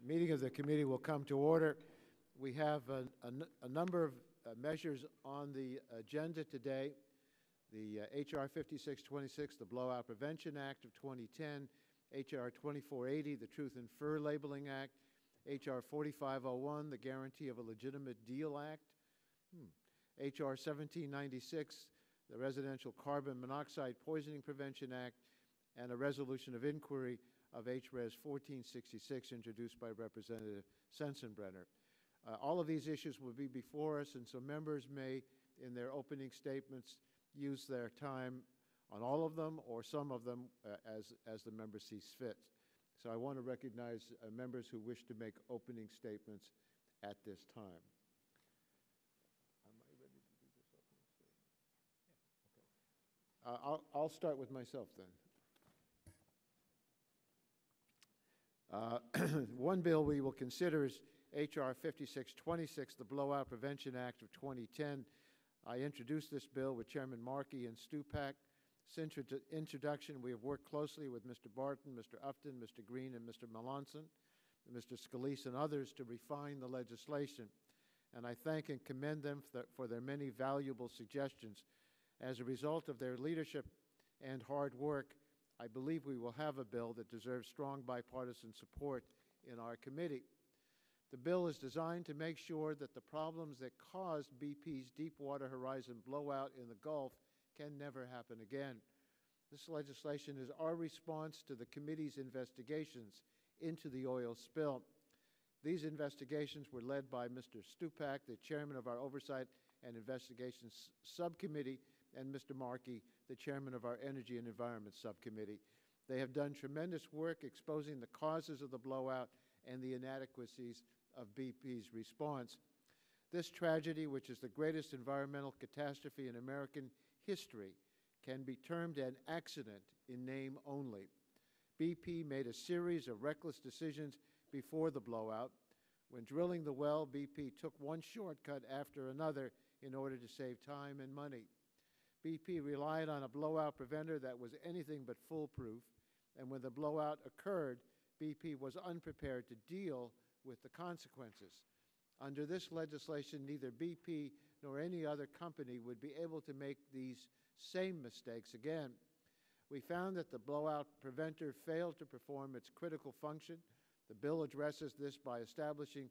Meeting of the committee will come to order. We have a number of measures on the agenda today. The H.R. 5626, the Blowout Prevention Act of 2010, H.R. 2480, the Truth in Fur Labeling Act, H.R. 4501, the Guarantee of a Legitimate Deal Act, H.R. 1796, the Residential Carbon Monoxide Poisoning Prevention Act, and a resolution of inquiry of H.Res. 1466, introduced by Representative Sensenbrenner. All of these issues will be before us, and so members may, in their opening statements, use their time on all of them or some of them as the member sees fit. So I want to recognize members who wish to make opening statements at this time. Am I ready to do this opening statement? Yeah. Okay. I'll start with myself then. One bill we will consider is H.R. 5626, the Blowout Prevention Act of 2010. I introduced this bill with Chairman Markey and Stupak. Since introduction, we have worked closely with Mr. Barton, Mr. Upton, Mr. Green, and Mr. Melanson, Mr. Scalise, and others to refine the legislation. And I thank and commend them for their many valuable suggestions. As a result of their leadership and hard work, I believe we will have a bill that deserves strong bipartisan support in our committee. The bill is designed to make sure that the problems that caused BP's Deepwater Horizon blowout in the Gulf can never happen again. This legislation is our response to the committee's investigations into the oil spill. These investigations were led by Mr. Stupak, the chairman of our Oversight and Investigations Subcommittee, and Mr. Markey, the chairman of our Energy and Environment Subcommittee. They have done tremendous work exposing the causes of the blowout and the inadequacies of BP's response. This tragedy, which is the greatest environmental catastrophe in American history, can be termed an accident in name only. BP made a series of reckless decisions before the blowout. When drilling the well, BP took one shortcut after another in order to save time and money. BP relied on a blowout preventer that was anything but foolproof, and when the blowout occurred, BP was unprepared to deal with the consequences. Under this legislation, neither BP nor any other company would be able to make these same mistakes again. We found that the blowout preventer failed to perform its critical function. The bill addresses this by establishing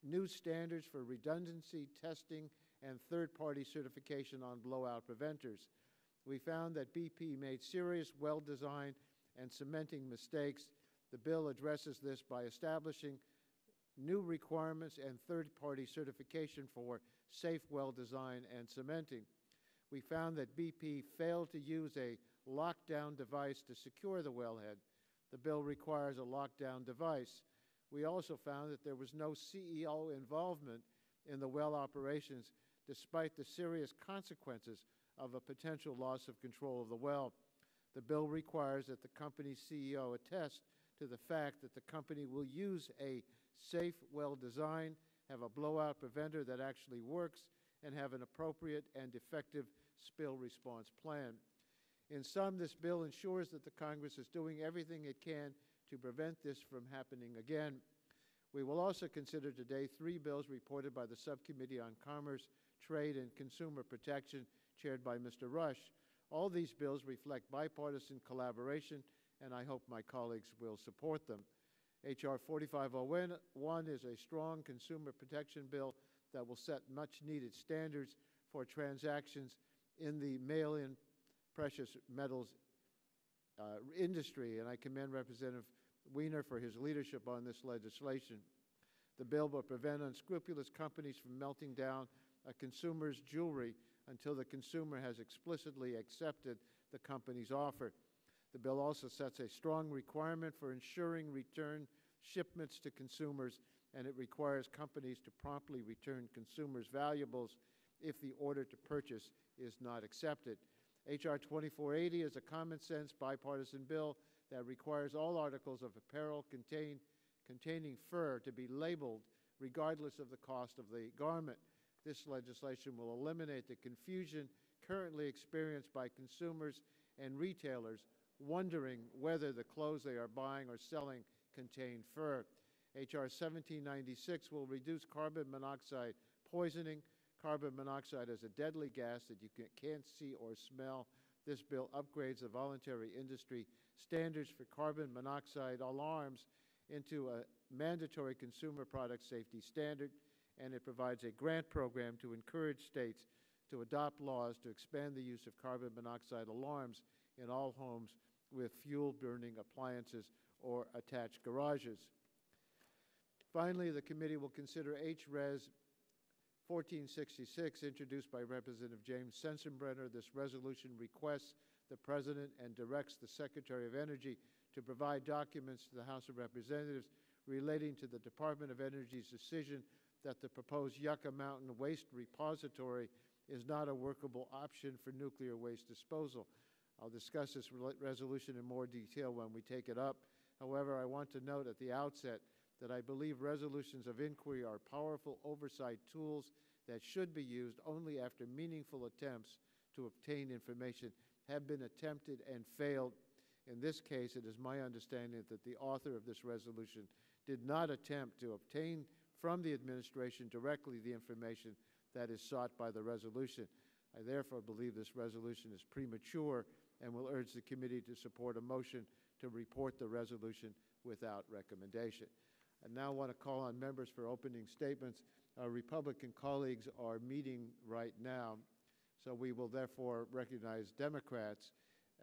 new standards for redundancy, testing, and third-party certification on blowout preventers. We found that BP made serious well design and cementing mistakes. The bill addresses this by establishing new requirements and third-party certification for safe well design and cementing. We found that BP failed to use a lockdown device to secure the wellhead. The bill requires a lockdown device. We also found that there was no CEO involvement in the well operations, despite the serious consequences of a potential loss of control of the well. The bill requires that the company's CEO attest to the fact that the company will use a safe well design, have a blowout preventer that actually works, and have an appropriate and effective spill response plan. In sum, this bill ensures that the Congress is doing everything it can to prevent this from happening again. We will also consider today 3 bills reported by the Subcommittee on Commerce, Trade, and Consumer Protection, chaired by Mr. Rush. All these bills reflect bipartisan collaboration, and I hope my colleagues will support them. H.R. 4501 is a strong consumer protection bill that will set much-needed standards for transactions in the mail-in precious metals industry, and I commend Representative Wiener for his leadership on this legislation. The bill will prevent unscrupulous companies from melting down a consumer's jewelry until the consumer has explicitly accepted the company's offer. The bill also sets a strong requirement for ensuring return shipments to consumers, and it requires companies to promptly return consumers' valuables if the order to purchase is not accepted. H.R. 2480 is a common-sense bipartisan bill that requires all articles of apparel containing fur to be labeled regardless of the cost of the garment. This legislation will eliminate the confusion currently experienced by consumers and retailers wondering whether the clothes they are buying or selling contain fur. H.R. 1796 will reduce carbon monoxide poisoning. Carbon monoxide is a deadly gas that you can't see or smell. This bill upgrades the voluntary industry standards for carbon monoxide alarms into a mandatory consumer product safety standard, and it provides a grant program to encourage states to adopt laws to expand the use of carbon monoxide alarms in all homes with fuel-burning appliances or attached garages. Finally, the committee will consider H.Res. 1466, introduced by Representative James Sensenbrenner. This resolution requests the President and directs the Secretary of Energy to provide documents to the House of Representatives relating to the Department of Energy's decision that the proposed Yucca Mountain waste repository is not a workable option for nuclear waste disposal. I'll discuss this resolution in more detail when we take it up. However, I want to note at the outset that I believe resolutions of inquiry are powerful oversight tools that should be used only after meaningful attempts to obtain information have been attempted and failed. In this case, it is my understanding that the author of this resolution did not attempt to obtain from the administration directly the information that is sought by the resolution. I therefore believe this resolution is premature and will urge the committee to support a motion to report the resolution without recommendation. I now want to call on members for opening statements. Our Republican colleagues are meeting right now, so we will therefore recognize Democrats,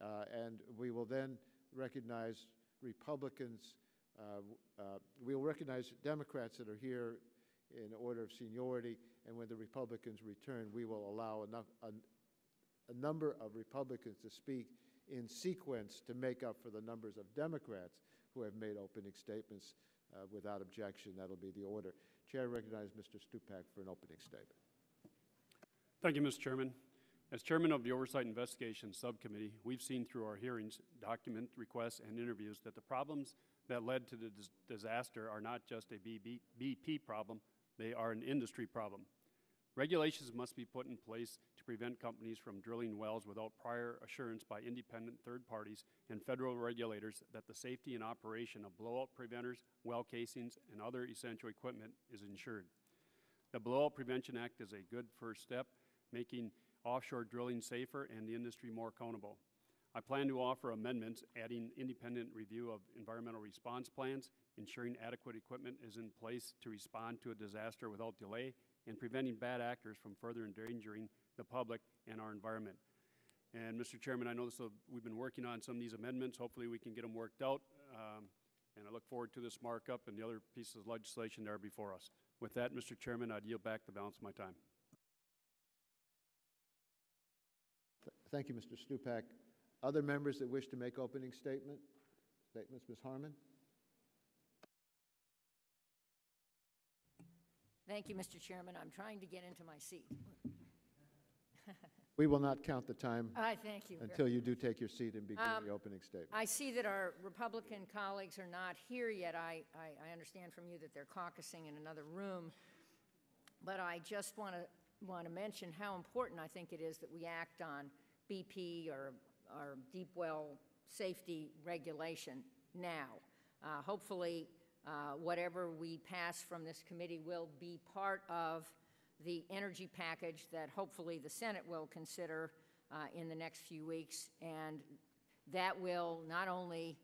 and we will then recognize Republicans. We will recognize Democrats that are here in order of seniority, and when the Republicans return, we will allow a number of Republicans to speak in sequence to make up for the numbers of Democrats who have made opening statements. Without objection, that'll be the order. Chair recognizes Mr. Stupak for an opening statement. Thank you, Mr. Chairman. As chairman of the Oversight Investigations Subcommittee, we've seen through our hearings, document requests, and interviews that the problems that led to the disaster are not just a BP problem, they are an industry problem. Regulations must be put in place to prevent companies from drilling wells without prior assurance by independent third parties and federal regulators that the safety and operation of blowout preventers, well casings, and other essential equipment is ensured. The Blowout Prevention Act is a good first step, making offshore drilling safer and the industry more accountable. I plan to offer amendments adding independent review of environmental response plans, ensuring adequate equipment is in place to respond to a disaster without delay, and preventing bad actors from further endangering the public and our environment. And Mr. Chairman, I know we've been working on some of these amendments. Hopefully we can get them worked out, and I look forward to this markup and the other pieces of legislation that are before us. With that, Mr. Chairman, I'd yield back the balance of my time. Thank you, Mr. Stupak. Other members that wish to make opening statements? Ms. Harmon? Thank you, Mr. Chairman. I'm trying to get into my seat. We will not count the time thank you. until you do take your seat and begin the opening statement. I see that our Republican colleagues are not here yet. I understand from you that they're caucusing in another room. But I just want to mention how important I think it is that we act on BP or deep well safety regulation now. Hopefully, whatever we pass from this committee will be part of the energy package that hopefully the Senate will consider in the next few weeks, and that will not only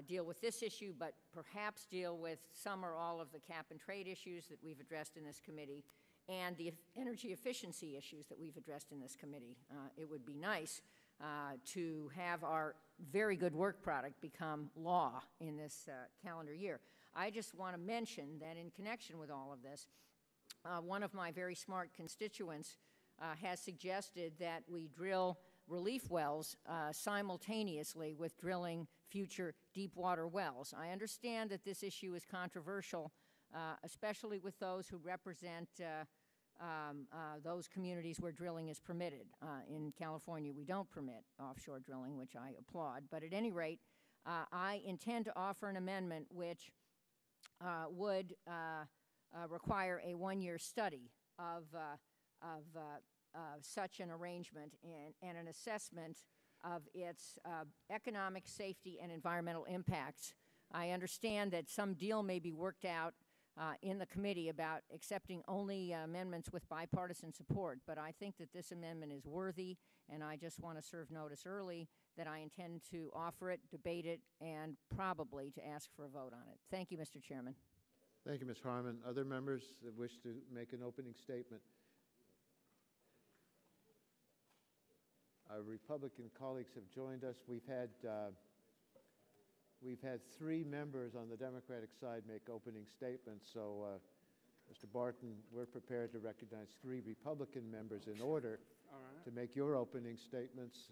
deal with this issue, but perhaps deal with some or all of the cap and trade issues that we've addressed in this committee and the energy efficiency issues that we've addressed in this committee. It would be nice to have our very good work product become law in this calendar year. I just want to mention that in connection with all of this, one of my very smart constituents has suggested that we drill relief wells simultaneously with drilling future deep water wells. I understand that this issue is controversial, especially with those who represent those communities where drilling is permitted. In California, we don't permit offshore drilling, which I applaud. But at any rate, I intend to offer an amendment which would require a one-year study of such an arrangement and an assessment of its economic, safety, and environmental impacts I understand that some deal may be worked out in the committee about accepting only amendments with bipartisan support, but I think that this amendment is worthy, and I just want to serve notice early that I intend to offer it, debate it, and probably to ask for a vote on it. Thank you, Mr. Chairman. Thank you, Ms. Harmon. Other members that wish to make an opening statement? Our Republican colleagues have joined us. We've had 3 members on the Democratic side make opening statements, so Mr. Barton, we're prepared to recognize 3 Republican members in order to make your opening statements,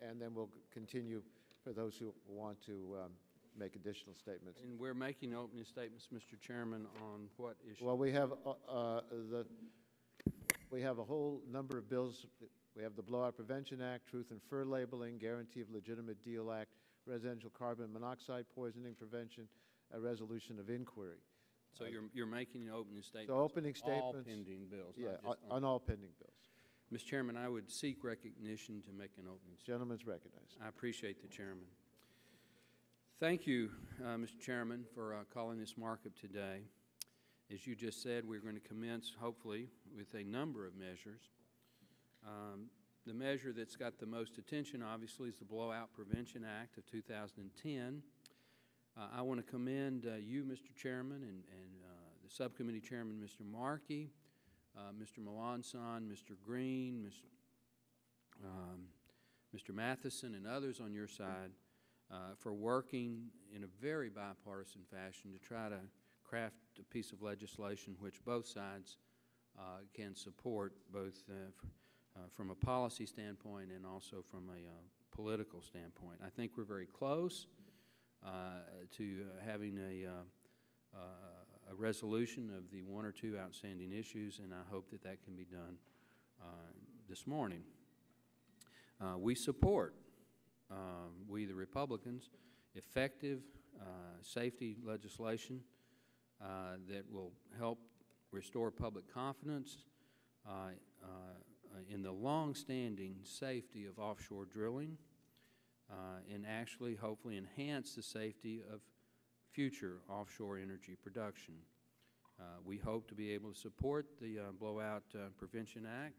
and then we'll continue for those who want to make additional statements. And we're making opening statements, Mr. Chairman, on what issue? Well, we have a whole number of bills. We have the Blowout Prevention Act, Truth and Fur Labeling, Guarantee of Legitimate Deal Act, Residential Carbon Monoxide Poisoning Prevention, a Resolution of Inquiry. So you're making opening statements. So opening statements. All pending bills. Yeah, on all pending bills. Mr. Chairman, I would seek recognition to make an opening statement. Gentleman's recognized. I appreciate the chairman. Thank you, Mr. Chairman, for calling this markup today. As you just said, we're going to commence, hopefully, with a number of measures. The measure that's got the most attention, obviously, is the Blowout Prevention Act of 2010. I want to commend you, Mr. Chairman, and the subcommittee chairman, Mr. Markey, Mr. Melanson, Mr. Green, Mr. Matheson, and others on your side for working in a very bipartisan fashion to try to craft a piece of legislation which both sides can support, both from a policy standpoint and also from a political standpoint. I think we're very close to having a resolution of the 1 or 2 outstanding issues, and I hope that that can be done this morning. We support, we the Republicans, effective safety legislation that will help restore public confidence in the long-standing safety of offshore drilling and actually hopefully enhance the safety of future offshore energy production. We hope to be able to support the Blowout Prevention Act,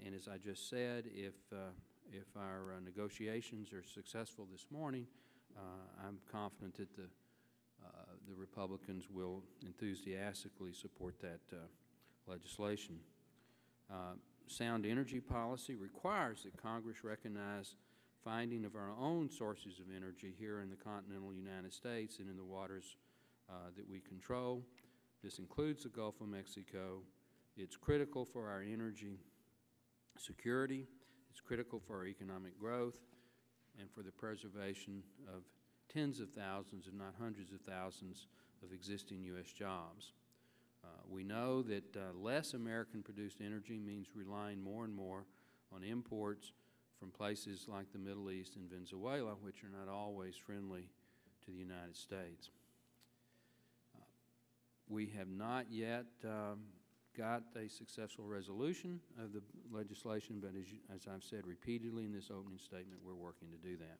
and as I just said, if our negotiations are successful this morning, I'm confident that the Republicans will enthusiastically support that legislation. Sound energy policy requires that Congress recognize finding of our own sources of energy here in the continental United States and in the waters that we control. This includes the Gulf of Mexico. It's critical for our energy security. It's critical for our economic growth and for the preservation of tens of thousands, if not hundreds of thousands, of existing U.S. jobs. We know that less American-produced energy means relying more and more on imports from places like the Middle East and Venezuela, which are not always friendly to the United States. We have not yet got a successful resolution of the legislation, but as I've said repeatedly in this opening statement, we're working to do that.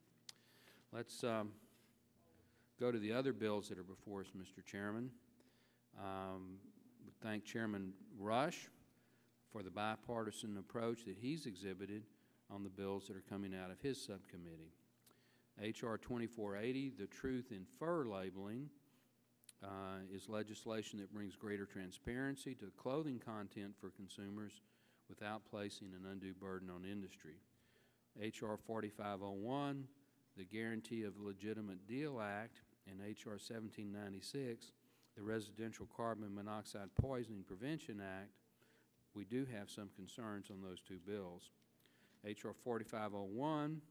Let's go to the other bills that are before us, Mr. Chairman. Thank Chairman Rush for the bipartisan approach that he's exhibited on the bills that are coming out of his subcommittee. H.R. 2480, the Truth in Fur Labeling, is legislation that brings greater transparency to clothing content for consumers without placing an undue burden on industry. H.R. 4501, the Guarantee of Legitimate Deal Act, and H.R. 1796, the Residential Carbon Monoxide Poisoning Prevention Act. We do have some concerns on those 2 bills. H.R. 4501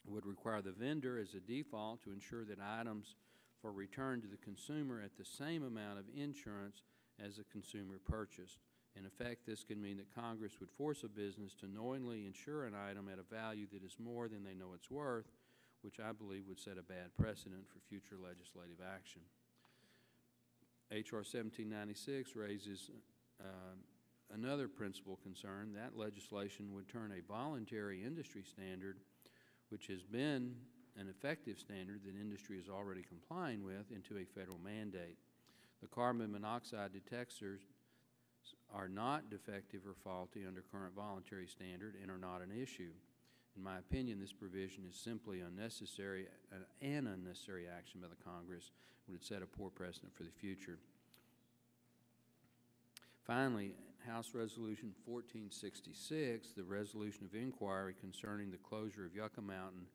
would require the vendor as a default to ensure that items for return to the consumer at the same amount of insurance as the consumer purchased. In effect, this could mean that Congress would force a business to knowingly insure an item at a value that is more than they know it's worth, which I believe would set a bad precedent for future legislative action. H.R. 1796 raises another principal concern. That legislation would turn a voluntary industry standard, which has been an effective standard that industry is already complying with into a federal mandate. The carbon monoxide detectors are not defective or faulty under current voluntary standard and are not an issue. In my opinion, this provision is simply unnecessary, an unnecessary action by the Congress would set a poor precedent for the future. Finally, House Resolution 1466, the resolution of inquiry concerning the closure of Yucca Mountain,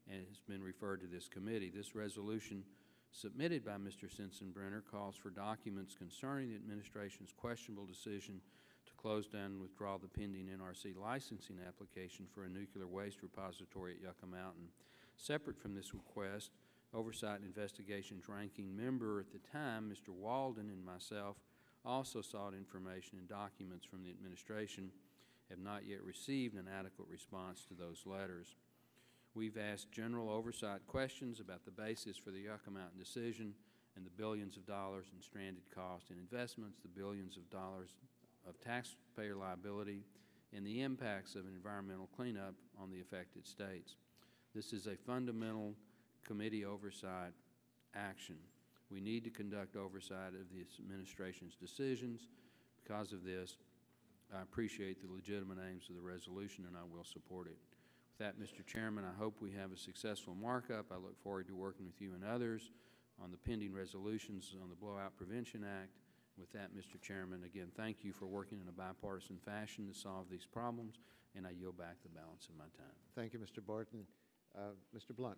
has been referred to this committee. This resolution submitted by Mr. Sensenbrenner calls for documents concerning the administration's questionable decision to close down and withdraw the pending NRC licensing application for a nuclear waste repository at Yucca Mountain. Separate from this request, Oversight and Investigations ranking member at the time, Mr. Walden, and myself also sought information and documents from the administration, have not yet received an adequate response to those letters. We've asked general oversight questions about the basis for the Yucca Mountain decision and the billions of dollars in stranded costs and investments, the billions of dollars of taxpayer liability, and the impacts of an environmental cleanup on the affected states. This is a fundamental committee oversight action. We need to conduct oversight of this administration's decisions. Because of this, I appreciate the legitimate aims of the resolution, and I will support it. With that, Mr. Chairman, I hope we have a successful markup. I look forward to working with you and others on the pending resolutions on the Blowout Prevention Act. With that, Mr. Chairman, again, thank you for working in a bipartisan fashion to solve these problems, and I yield back the balance of my time. Thank you, Mr. Barton. Mr. Blunt.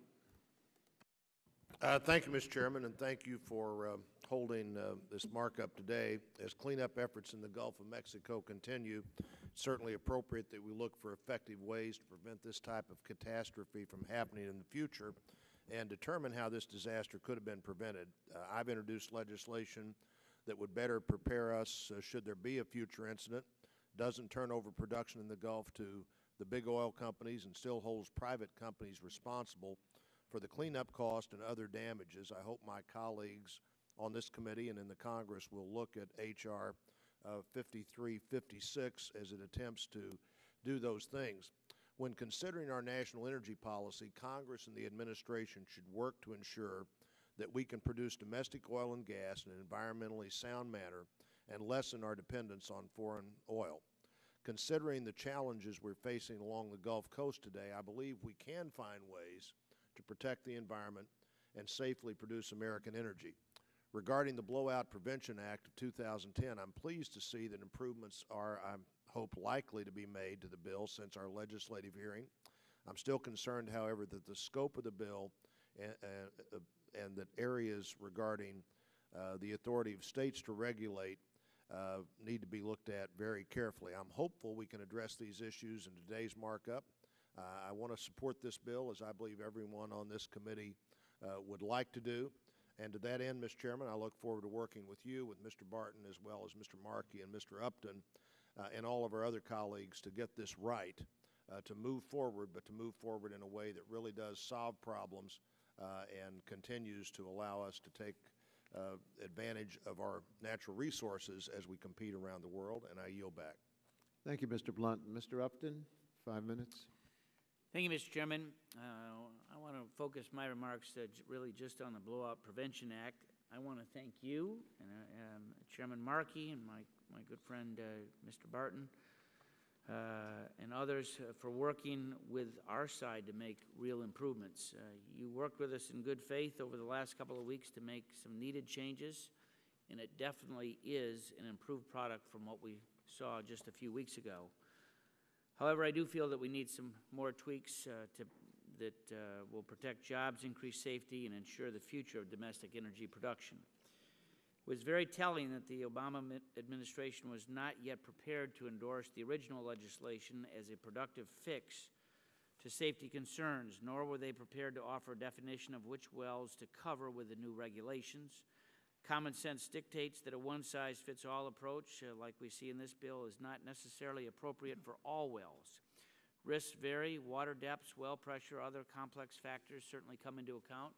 Thank you, Mr. Chairman, and thank you for holding this markup today. As cleanup efforts in the Gulf of Mexico continue, it's certainly appropriate that we look for effective ways to prevent this type of catastrophe from happening in the future and determine how this disaster could have been prevented. I've introduced legislation that would better prepare us should there be a future incident, doesn't turn over production in the Gulf to the big oil companies, and still holds private companies responsible for the cleanup cost and other damages. I hope my colleagues on this committee and in the Congress will look at H.R. 5356 as it attempts to do those things. When considering our national energy policy, Congress and the administration should work to ensure that we can produce domestic oil and gas in an environmentally sound manner and lessen our dependence on foreign oil. Considering the challenges we're facing along the Gulf Coast today, I believe we can find ways to protect the environment and safely produce American energy. Regarding the Blowout Prevention Act of 2010, I'm pleased to see that improvements are, I hope, likely to be made to the bill since our legislative hearing. I'm still concerned, however, that the scope of the bill and that areas regarding the authority of states to regulate need to be looked at very carefully. I'm hopeful we can address these issues in today's markup. I want to support this bill, as I believe everyone on this committee would like to do. And to that end, Mr. Chairman, I look forward to working with you, with Mr. Barton, as well as Mr. Markey and Mr. Upton, and all of our other colleagues to get this right, to move forward, but to move forward in a way that really does solve problems and continues to allow us to take advantage of our natural resources as we compete around the world. And I yield back. Thank you, Mr. Blunt. Mr. Upton, 5 minutes. Thank you, Mr. Chairman. I want to focus my remarks really just on the Blowout Prevention Act. I want to thank you and Chairman Markey and my good friend Mr. Barton and others for working with our side to make real improvements. You worked with us in good faith over the last couple of weeks to make some needed changes, and it definitely is an improved product from what we saw just a few weeks ago. However, I do feel that we need some more tweaks that will protect jobs, increase safety, and ensure the future of domestic energy production. It was very telling that the Obama administration was not yet prepared to endorse the original legislation as a productive fix to safety concerns, nor were they prepared to offer a definition of which wells to cover with the new regulations. Common sense dictates that a one-size-fits-all approach, like we see in this bill, is not necessarily appropriate for all wells. Risks vary, water depths, well pressure, other complex factors certainly come into account.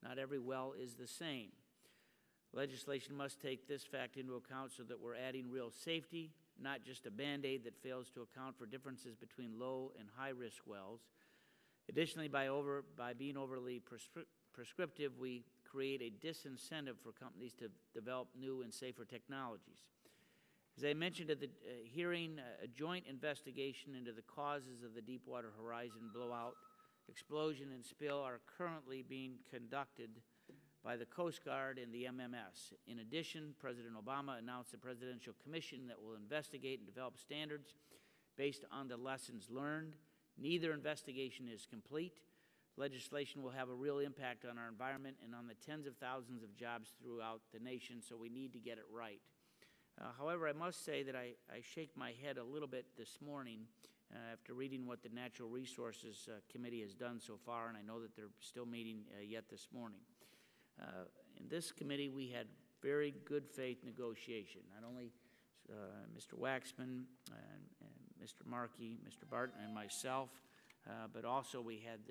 Not every well is the same. Legislation must take this fact into account so that we're adding real safety, not just a Band-Aid that fails to account for differences between low and high-risk wells. Additionally, by being overly prescriptive, we create a disincentive for companies to develop new and safer technologies. As I mentioned at the hearing, a joint investigation into the causes of the Deepwater Horizon blowout, explosion, and spill are currently being conducted by the Coast Guard and the MMS. In addition, President Obama announced a presidential commission that will investigate and develop standards based on the lessons learned. Neither investigation is complete. Legislation will have a real impact on our environment and on the tens of thousands of jobs throughout the nation, so we need to get it right. However, I must say that I shake my head a little bit this morning after reading what the Natural Resources Committee has done so far, and I know that they're still meeting yet this morning. In this committee, we had very good faith negotiation. Not only Mr. Waxman and Mr. Markey, Mr. Barton, and myself, but also we had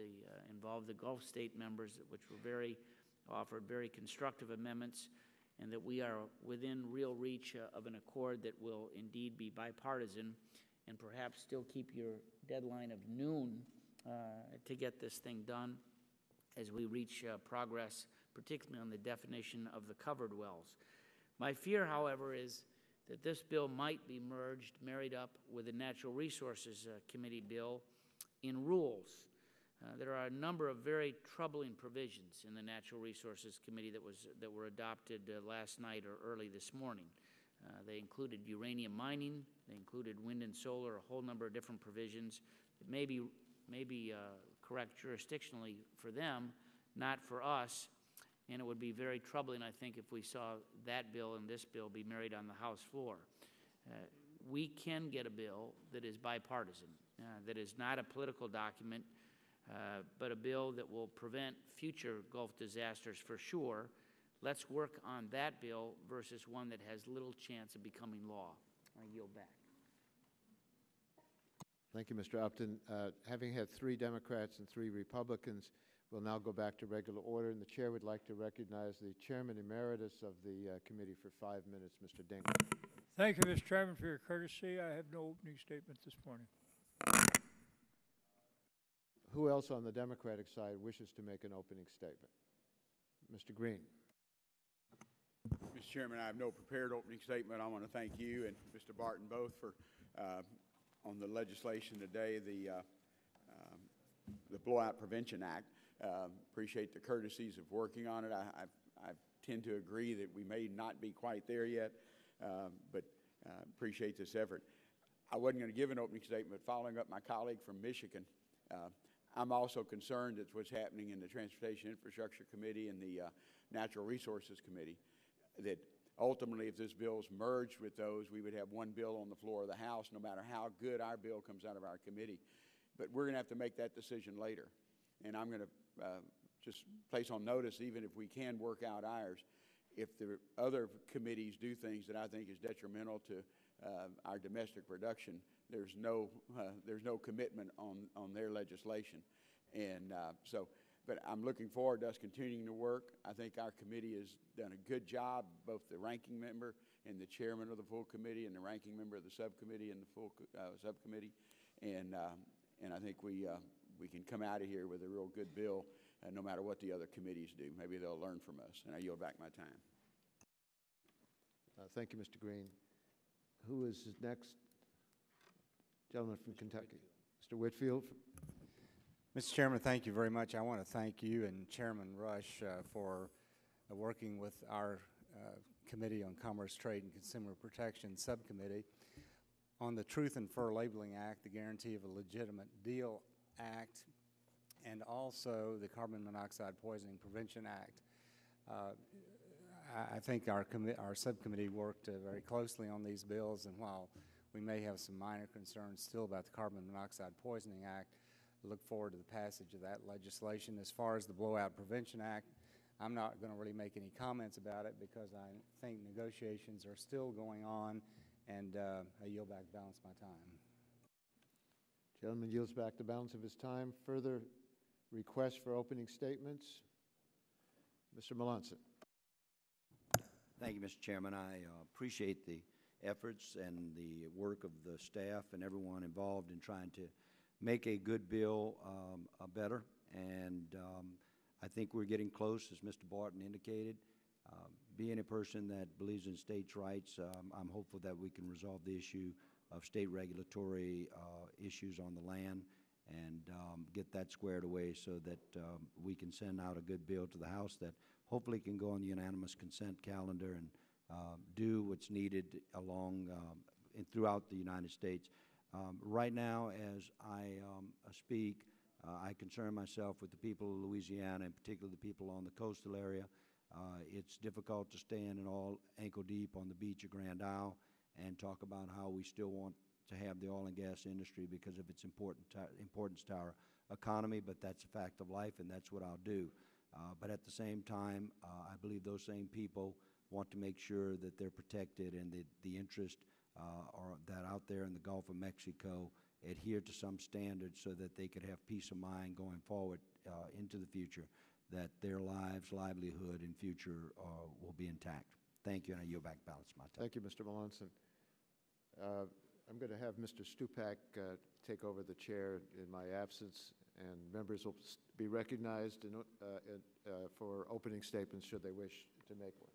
involved the Gulf state members, which were offered very constructive amendments, and that we are within real reach of an accord that will indeed be bipartisan and perhaps still keep your deadline of noon to get this thing done as we reach progress, particularly on the definition of the covered wells. My fear, however, is that this bill might be married up with the Natural Resources Committee bill in rules. There are a number of very troubling provisions in the Natural Resources Committee that were adopted last night or early this morning. They included uranium mining, they included wind and solar, a whole number of different provisions that may be correct jurisdictionally for them, not for us, and it would be very troubling, I think, if we saw that bill and this bill be married on the House floor. We can get a bill that is bipartisan, that is not a political document, but a bill that will prevent future Gulf disasters for sure. Let's work on that bill versus one that has little chance of becoming law. I yield back. Thank you, Mr. Upton. Having had 3 Democrats and 3 Republicans, we'll now go back to regular order, and the chair would like to recognize the chairman emeritus of the committee for 5 minutes, Mr. Dink. Thank you, Mr. Chairman, for your courtesy. I have no opening statement this morning. Who else on the Democratic side wishes to make an opening statement? Mr. Green. Mr. Chairman, I have no prepared opening statement. I want to thank you and Mr. Barton both for on the legislation today, the Blowout Prevention Act. Appreciate the courtesies of working on it. I tend to agree that we may not be quite there yet, but appreciate this effort. I wasn't going to give an opening statement, but following up my colleague from Michigan, I'm also concerned at what's happening in the Transportation Infrastructure Committee and the Natural Resources Committee, that ultimately if this bill is merged with those, we would have one bill on the floor of the House, no matter how good our bill comes out of our committee. But we're going to have to make that decision later. And I'm going to just place on notice, even if we can work out ours, if the other committees do things that I think is detrimental to our domestic production, there's no commitment on their legislation. And but I'm looking forward to us continuing to work. I think our committee has done a good job, both the ranking member and the chairman of the full committee and the ranking member of the subcommittee and the full subcommittee. And I think we can come out of here with a real good bill, no matter what the other committees do. Maybe they'll learn from us. And I yield back my time. Thank you, Mr. Green. Who is next? Gentleman from Kentucky. Mr. Whitfield. Mr. Chairman, thank you very much. I want to thank you and Chairman Rush for working with our Committee on Commerce, Trade, and Consumer Protection Subcommittee on the Truth and Fair Labeling Act, the Guarantee of a Legitimate Deal Act, and also the Carbon Monoxide Poisoning Prevention Act. I think our subcommittee worked very closely on these bills, and while we may have some minor concerns still about the Carbon Monoxide Poisoning Act, I look forward to the passage of that legislation. As far as the Blowout Prevention Act, I'm not going to really make any comments about it because I think negotiations are still going on, and I yield back the balance of my time. Gentleman yields back the balance of his time. Further requests for opening statements? Mr. Melanson. Thank you, Mr. Chairman. I appreciate the efforts and the work of the staff and everyone involved in trying to make a good bill better. And I think we're getting close, as Mr. Barton indicated. Being a person that believes in states' rights, I'm hopeful that we can resolve the issue of state regulatory issues on the land and get that squared away so that we can send out a good bill to the House that hopefully can go on the unanimous consent calendar and do what's needed along and throughout the United States. Right now, as I speak, I concern myself with the people of Louisiana, and particularly the people on the coastal area. It's difficult to stand and all ankle deep on the beach of Grand Isle and talk about how we still want to have the oil and gas industry because of its importance to our economy, but that's a fact of life, and that's what I'll do. But at the same time, I believe those same people want to make sure that they're protected and the interest that out there in the Gulf of Mexico adhere to some standards so that they could have peace of mind going forward into the future, that their lives, livelihood, and future will be intact. Thank you, and I yield back balance my time. Thank you, Mr. Melanson. I'm going to have Mr. Stupak take over the chair in my absence, and members will be recognized for opening statements should they wish to make one.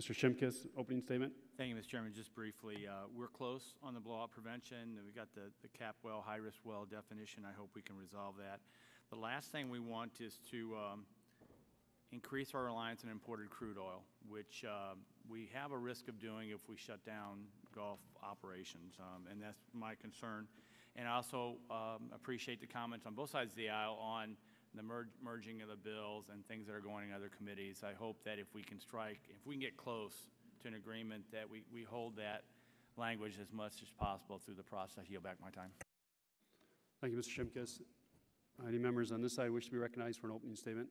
Mr. Shimkus, opening statement. Thank you, Mr. Chairman. Just briefly, we're close on the blowout prevention. We've got the cap well, high-risk well definition. I hope we can resolve that. The last thing we want is to increase our reliance on imported crude oil, which we have a risk of doing if we shut down Gulf operations, and that's my concern. And I also appreciate the comments on both sides of the aisle on the merging of the bills and things that are going in other committees. I hope that if we can get close to an agreement, that we hold that language as much as possible through the process. Yield back my time. Thank you, Mr. Shimkus. Any members on this side wish to be recognized for an opening statement?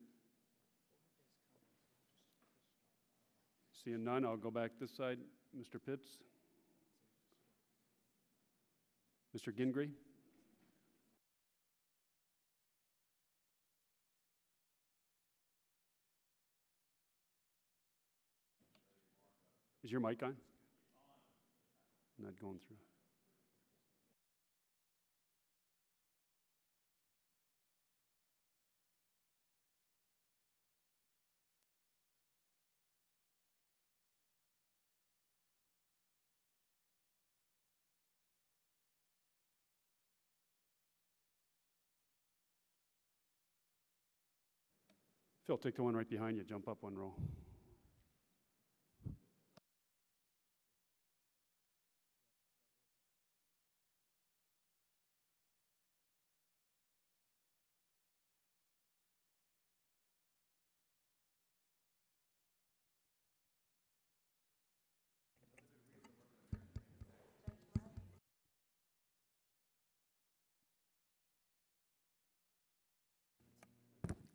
Seeing none, I'll go back this side. Mr. Pitts. Mr. Gingrey. Is your mic on? Not going through. Phil, take the one right behind you. Jump up one row.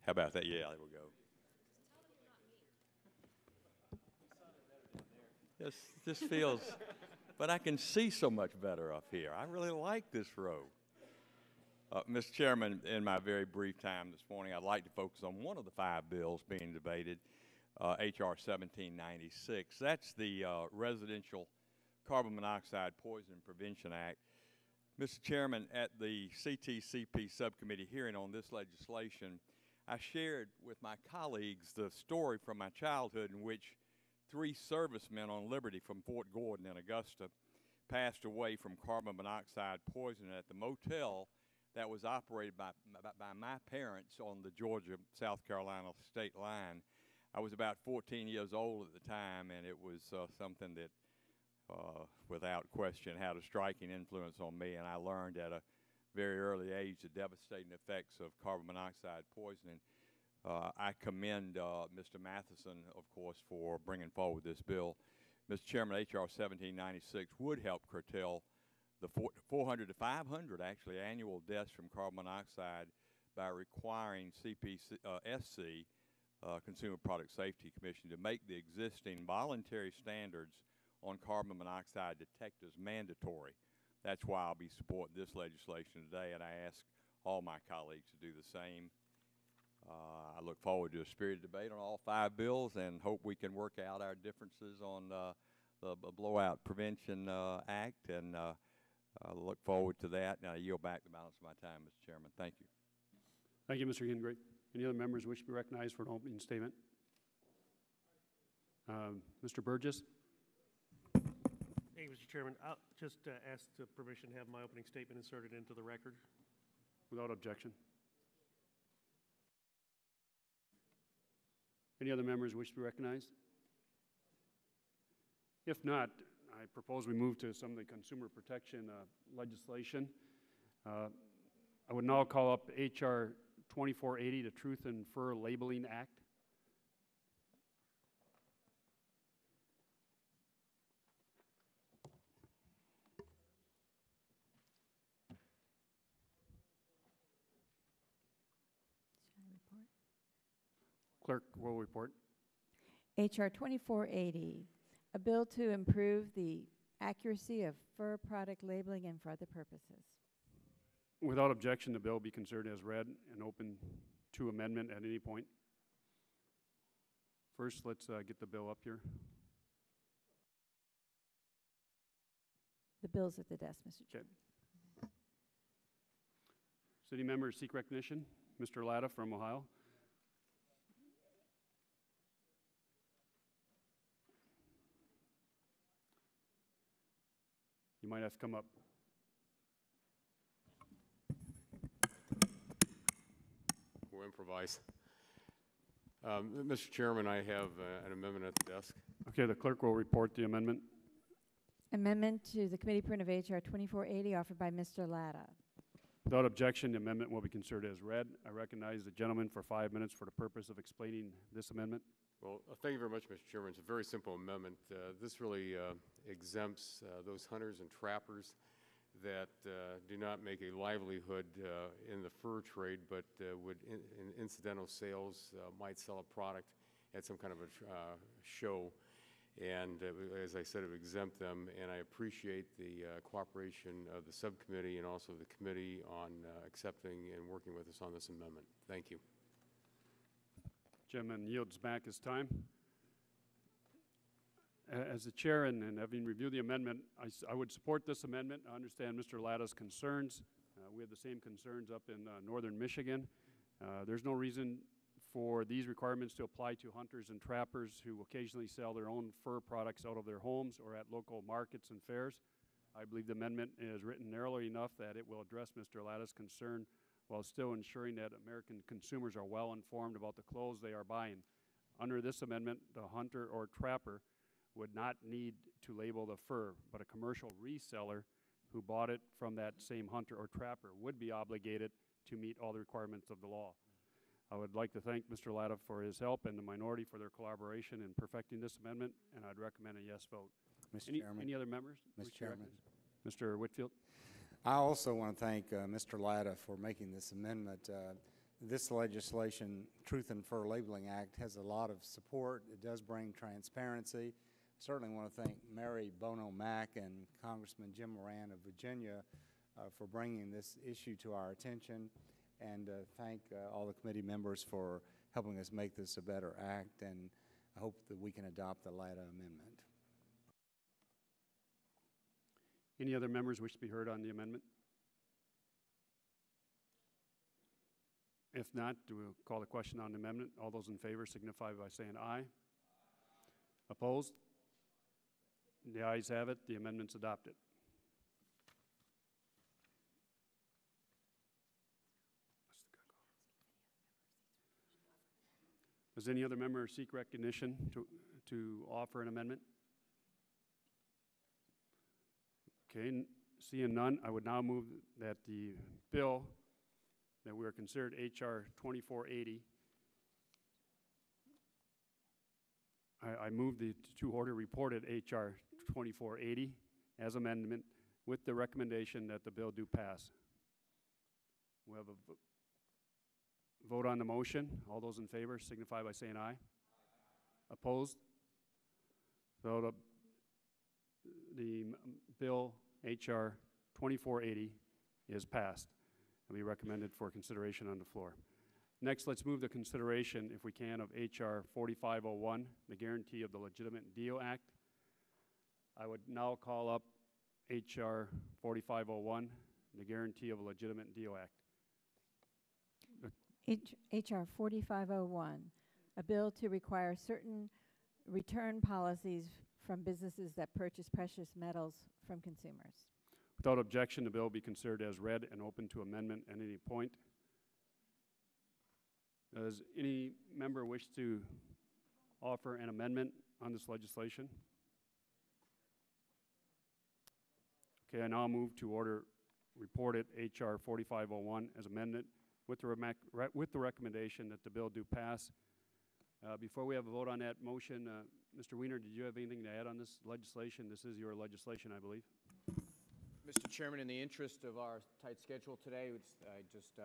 How about that? Yeah, there we go. This feels, but I can see so much better up here. I really like this row. Mr. Chairman, in my very brief time this morning, I'd like to focus on one of the 5 bills being debated, H.R. 1796. That's the Residential Carbon Monoxide Poisoning Prevention Act. Mr. Chairman, at the CTCP subcommittee hearing on this legislation, I shared with my colleagues the story from my childhood in which 3 servicemen on Liberty from Fort Gordon in Augusta passed away from carbon monoxide poisoning at the motel that was operated by my parents on the Georgia-South Carolina state line. I was about 14 years old at the time, and it was something that, without question, had a striking influence on me, and I learned at a very early age the devastating effects of carbon monoxide poisoning. I commend Mr. Matheson, of course, for bringing forward this bill. Mr. Chairman, H.R. 1796 would help curtail the 400 to 500 actually annual deaths from carbon monoxide by requiring CPSC, Consumer Product Safety Commission, to make the existing voluntary standards on carbon monoxide detectors mandatory. That's why I'll be supporting this legislation today, and I ask all my colleagues to do the same. I look forward to a spirited debate on all 5 bills and hope we can work out our differences on the Blowout Prevention Act, and I look forward to that. Now I yield back the balance of my time, Mr. Chairman. Thank you. Thank you, Mr. Gingrich. Any other members wish to be recognized for an opening statement? Mr. Burgess. Thank you, Mr. Chairman. I'll just ask the permission to have my opening statement inserted into the record. Without objection. Any other members wish to be recognized? If not, I propose we move to some of the consumer protection legislation. I would now call up H.R. 2480, the Truth and Fur Labeling Act. Clerk will report. H.R. 2480, a bill to improve the accuracy of fur product labeling and for other purposes. Without objection, the bill be considered as read and open to amendment at any point. First, let's get the bill up here. The bill's at the desk, Mr. Chairman. City members seek recognition. Mr. Latta from Ohio. You might have to come up. We'll improvise. Mr. Chairman, I have an amendment at the desk. Okay, the clerk will report the amendment. Amendment to the committee print of H.R. 2480 offered by Mr. Latta. Without objection, the amendment will be considered as read. I recognize the gentleman for 5 minutes for the purpose of explaining this amendment. Well, thank you very much, Mr. Chairman. It's a very simple amendment. This really exempts those hunters and trappers that do not make a livelihood in the fur trade, but would, in incidental sales, might sell a product at some kind of a show. And as I said, it would exempt them, and I appreciate the cooperation of the subcommittee and also the committee on accepting and working with us on this amendment. Thank you. Gentleman yields back his time. As the chair and having reviewed the amendment, I would support this amendment. I understand Mr. Latta's concerns. We have the same concerns up in northern Michigan. There's no reason for these requirements to apply to hunters and trappers who occasionally sell their own fur products out of their homes or at local markets and fairs. I believe the amendment is written narrowly enough that it will address Mr. Latta's concern while still ensuring that American consumers are well informed about the clothes they are buying. Under this amendment, the hunter or trapper would not need to label the fur, but a commercial reseller who bought it from that same hunter or trapper would be obligated to meet all the requirements of the law. I would like to thank Mr. Latta for his help and the minority for their collaboration in perfecting this amendment, and I'd recommend a yes vote. Mr. Chairman. Any other members? Mr. Chairman. Mr. Whitfield. I also want to thank Mr. Latta for making this amendment. This legislation, Truth and Fur Labeling Act, has a lot of support. It does bring transparency. Certainly want to thank Mary Bono Mack and Congressman Jim Moran of Virginia for bringing this issue to our attention, and thank all the committee members for helping us make this a better act, and I hope that we can adopt the Latta amendment. Any other members wish to be heard on the amendment? If not, we'll call the question on the amendment. All those in favor signify by saying aye. Opposed? The ayes have it. The amendment's adopted. Does any other member seek recognition to offer an amendment? Okay, seeing none, I would now move that the bill that we are considered H.R. 2480, I move the to order reported H.R. 2480 as amendment with the recommendation that the bill do pass. We have a vote on the motion. All those in favor signify by saying aye. Opposed? So the bill H.R. 2480 is passed. and be recommended for consideration on the floor. Next, let's move the consideration, if we can, of H.R. 4501, the Guarantee of the Legitimate Deal Act. I would now call up H.R. 4501, the Guarantee of a Legitimate Deal Act. H.R. 4501, a bill to require certain return policies from businesses that purchase precious metals from consumers. Without objection, the bill will be considered as read and open to amendment at any point. Does any member wish to offer an amendment on this legislation? Okay, I now move to order reported H.R. 4501 as amended with the recommendation that the bill do pass. Before we have a vote on that motion, Mr. Wiener, did you have anything to add on this legislation? This is your legislation, I believe. Mr. Chairman, in the interest of our tight schedule today, I just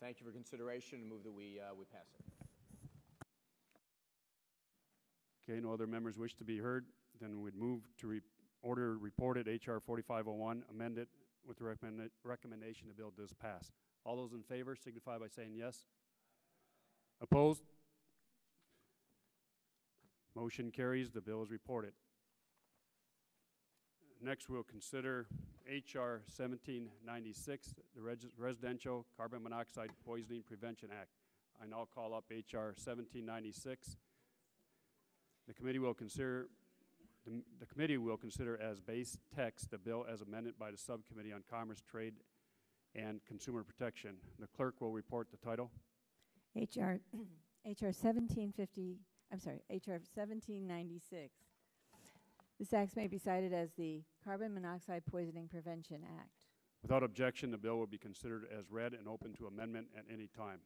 thank you for consideration and move that we pass it. Okay, no other members wish to be heard. Then we'd move to order reported H.R. 4501 amended with the recommendation the bill does pass. All those in favor signify by saying yes. Opposed? Motion carries. The bill is reported. Next, we'll consider H.R. 1796, the Residential Carbon Monoxide Poisoning Prevention Act. I now call up H.R. 1796. The committee will consider as base text the bill as amended by the Subcommittee on Commerce, Trade, and Consumer Protection. The clerk will report the title. H.R. 1796. This act may be cited as the Carbon Monoxide Poisoning Prevention Act. Without objection, the bill will be considered as read and open to amendment at any time.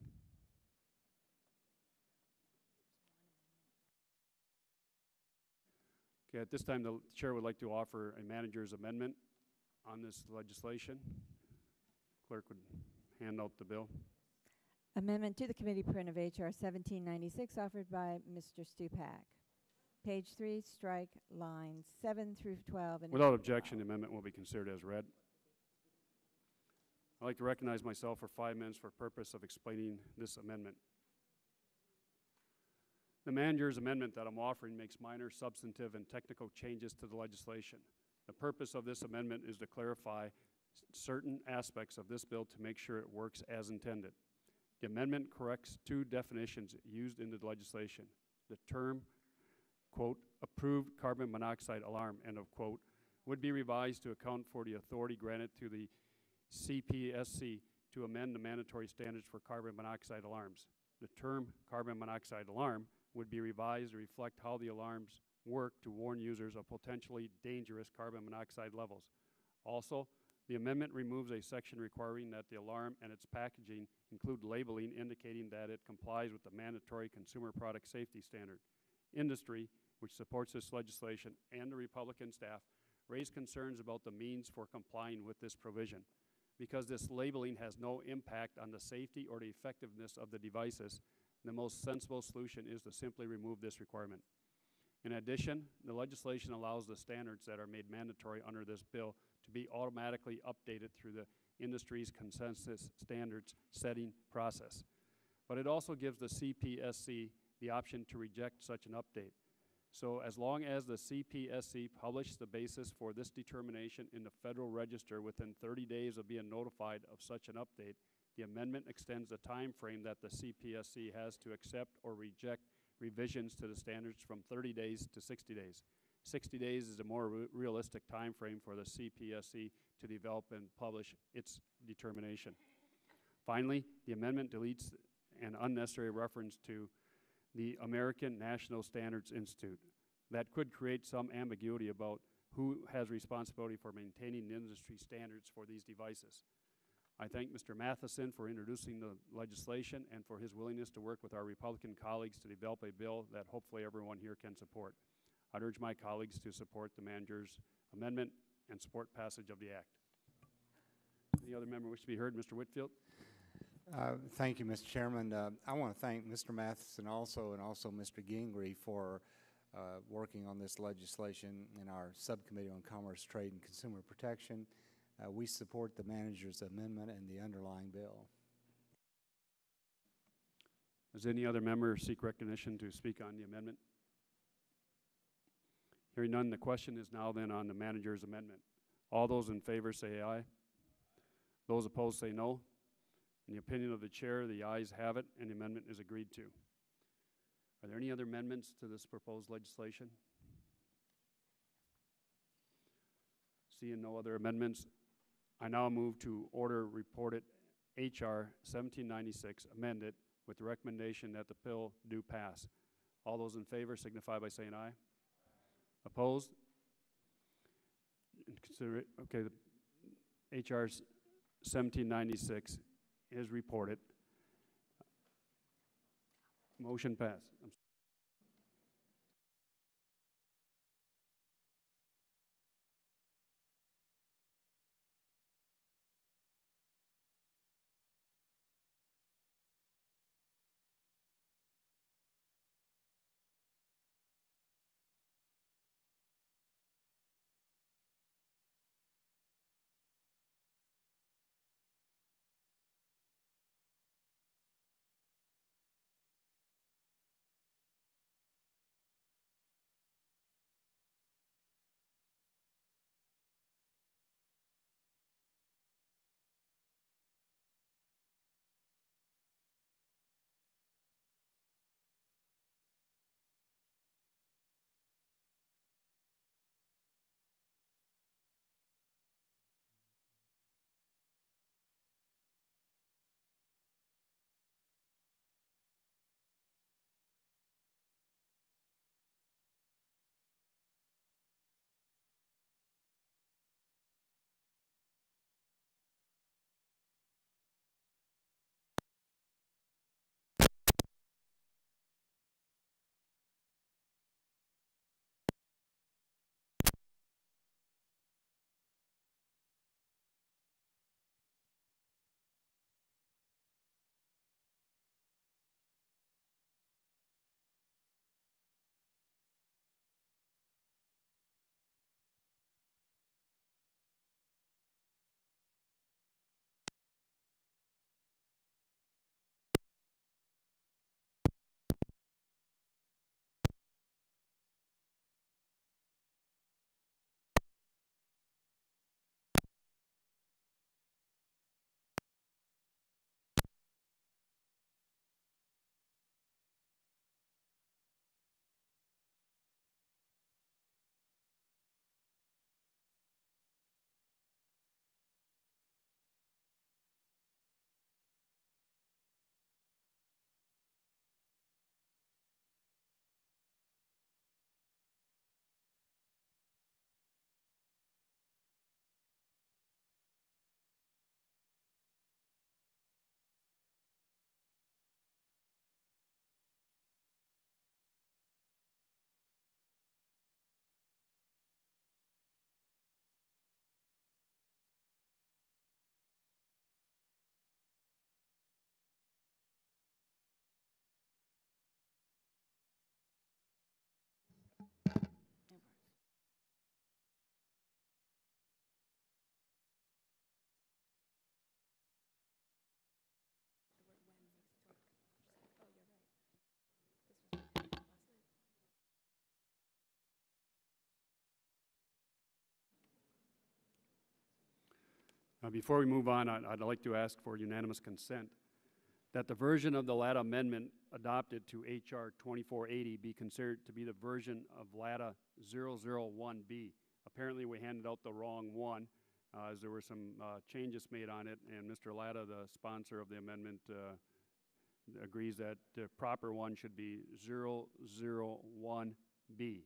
Okay, at this time, the chair would like to offer a manager's amendment on this legislation. Clerk would hand out the bill. Amendment to the committee print of H.R. 1796 offered by Mr. Stupak. Page 3, strike lines 7 through 12. And without objection, the amendment will be considered as read. I'd like to recognize myself for 5 minutes for purpose of explaining this amendment. The manager's amendment that I'm offering makes minor substantive and technical changes to the legislation. The purpose of this amendment is to clarify certain aspects of this bill to make sure it works as intended. The amendment corrects 2 definitions used in the legislation. The term, quote, approved carbon monoxide alarm, end of quote, would be revised to account for the authority granted to the CPSC to amend the mandatory standards for carbon monoxide alarms. The term carbon monoxide alarm would be revised to reflect how the alarms work to warn users of potentially dangerous carbon monoxide levels. Also, the amendment removes a section requiring that the alarm and its packaging include labeling indicating that it complies with the mandatory consumer product safety standard. Industry, which supports this legislation, and the Republican staff raised concerns about the means for complying with this provision. Because this labeling has no impact on the safety or the effectiveness of the devices, the most sensible solution is to simply remove this requirement. In addition, the legislation allows the standards that are made mandatory under this bill to be automatically updated through the industry's consensus standards setting process. But it also gives the CPSC the option to reject such an update. So as long as the CPSC publishes the basis for this determination in the Federal Register within 30 days of being notified of such an update, the amendment extends the time frame that the CPSC has to accept or reject revisions to the standards from 30 days to 60 days. 60 days is a more realistic time frame for the CPSC to develop and publish its determination. Finally, the amendment deletes an unnecessary reference to the American National Standards Institute. That could create some ambiguity about who has responsibility for maintaining the industry standards for these devices. I thank Mr. Matheson for introducing the legislation and for his willingness to work with our Republican colleagues to develop a bill that hopefully everyone here can support. I'd urge my colleagues to support the manager's amendment and support passage of the act. Any other member wish to be heard? Mr. Whitfield? Thank you, Mr. Chairman. I want to thank Mr. Matheson and also Mr. Gingrey for working on this legislation in our subcommittee on Commerce, Trade, and Consumer Protection. We support the manager's amendment and the underlying bill. Does any other member seek recognition to speak on the amendment? Hearing none, the question is now then on the manager's amendment. All those in favor say aye. Those opposed say no. In the opinion of the chair, the ayes have it, and the amendment is agreed to. Are there any other amendments to this proposed legislation? Seeing no other amendments, I now move to order reported H.R. 1796 amended with the recommendation that the bill do pass. All those in favor signify by saying aye. Opposed? Consider it, okay, the H.R. 1796 is reported. Motion passed. Before we move on, I'd like to ask for unanimous consent that the version of the LATA amendment adopted to H.R. 2480 be considered to be the version of LATA 001B. Apparently, we handed out the wrong one as there were some changes made on it, and Mr. Latta, the sponsor of the amendment, agrees that the proper one should be 001B.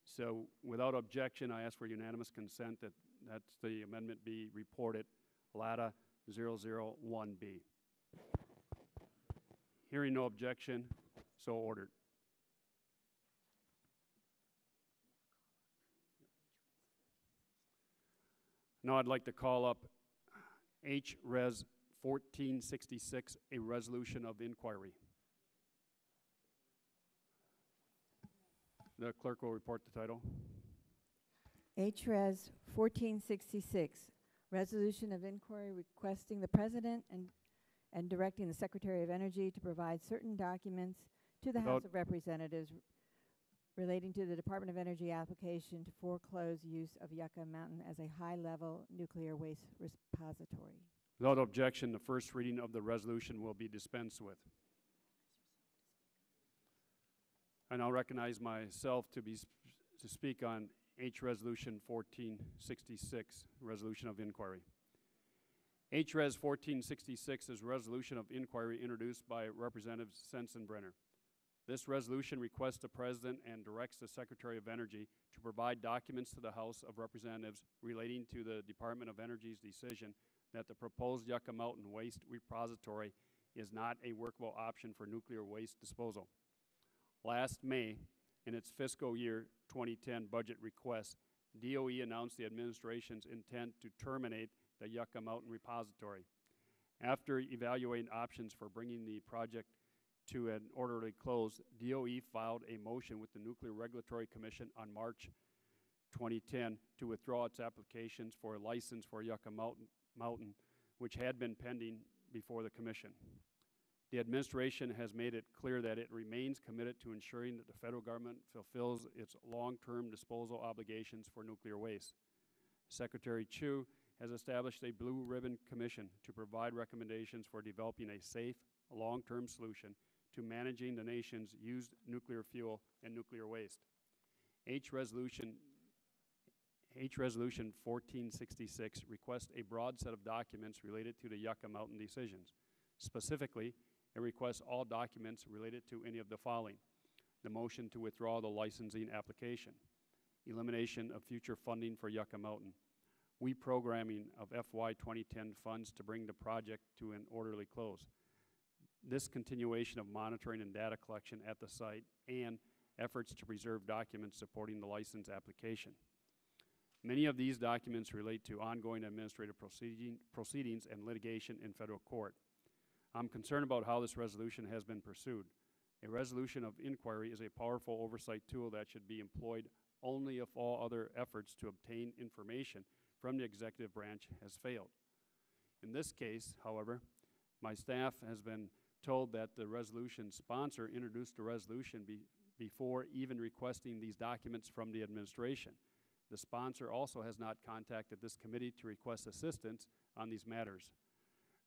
So without objection, I ask for unanimous consent that that's the amendment be reported LATA 001B. Hearing no objection, so ordered. Now I'd like to call up H.Res. 1466, a resolution of inquiry. The clerk will report the title. H.Res. 1466, Resolution of inquiry requesting the President and directing the Secretary of Energy to provide certain documents to the House of Representatives relating to the Department of Energy application to foreclose use of Yucca Mountain as a high-level nuclear waste repository. Without objection, the first reading of the resolution will be dispensed with. I now recognize myself to speak on H Resolution 1466, Resolution of Inquiry. H Res 1466 is a resolution of inquiry introduced by Representative Sensenbrenner. This resolution requests the President and directs the Secretary of Energy to provide documents to the House of Representatives relating to the Department of Energy's decision that the proposed Yucca Mountain waste repository is not a workable option for nuclear waste disposal. Last May, in its fiscal year 2010 budget request, DOE announced the administration's intent to terminate the Yucca Mountain repository. After evaluating options for bringing the project to an orderly close, DOE filed a motion with the Nuclear Regulatory Commission on March 2010 to withdraw its applications for a license for Yucca Mountain, which had been pending before the Commission. The administration has made it clear that it remains committed to ensuring that the federal government fulfills its long-term disposal obligations for nuclear waste. Secretary Chu has established a Blue Ribbon Commission to provide recommendations for developing a safe, long-term solution to managing the nation's used nuclear fuel and nuclear waste. H Resolution 1466 requests a broad set of documents related to the Yucca Mountain decisions. Specifically, it requests all documents related to any of the following: the motion to withdraw the licensing application, elimination of future funding for Yucca Mountain, reprogramming of FY 2010 funds to bring the project to an orderly close, discontinuation of monitoring and data collection at the site, and efforts to preserve documents supporting the license application. Many of these documents relate to ongoing administrative proceedings and litigation in federal court. I'm concerned about how this resolution has been pursued. A resolution of inquiry is a powerful oversight tool that should be employed only if all other efforts to obtain information from the executive branch has failed. In this case, however, my staff has been told that the resolution sponsor introduced the resolution before even requesting these documents from the administration. The sponsor also has not contacted this committee to request assistance on these matters.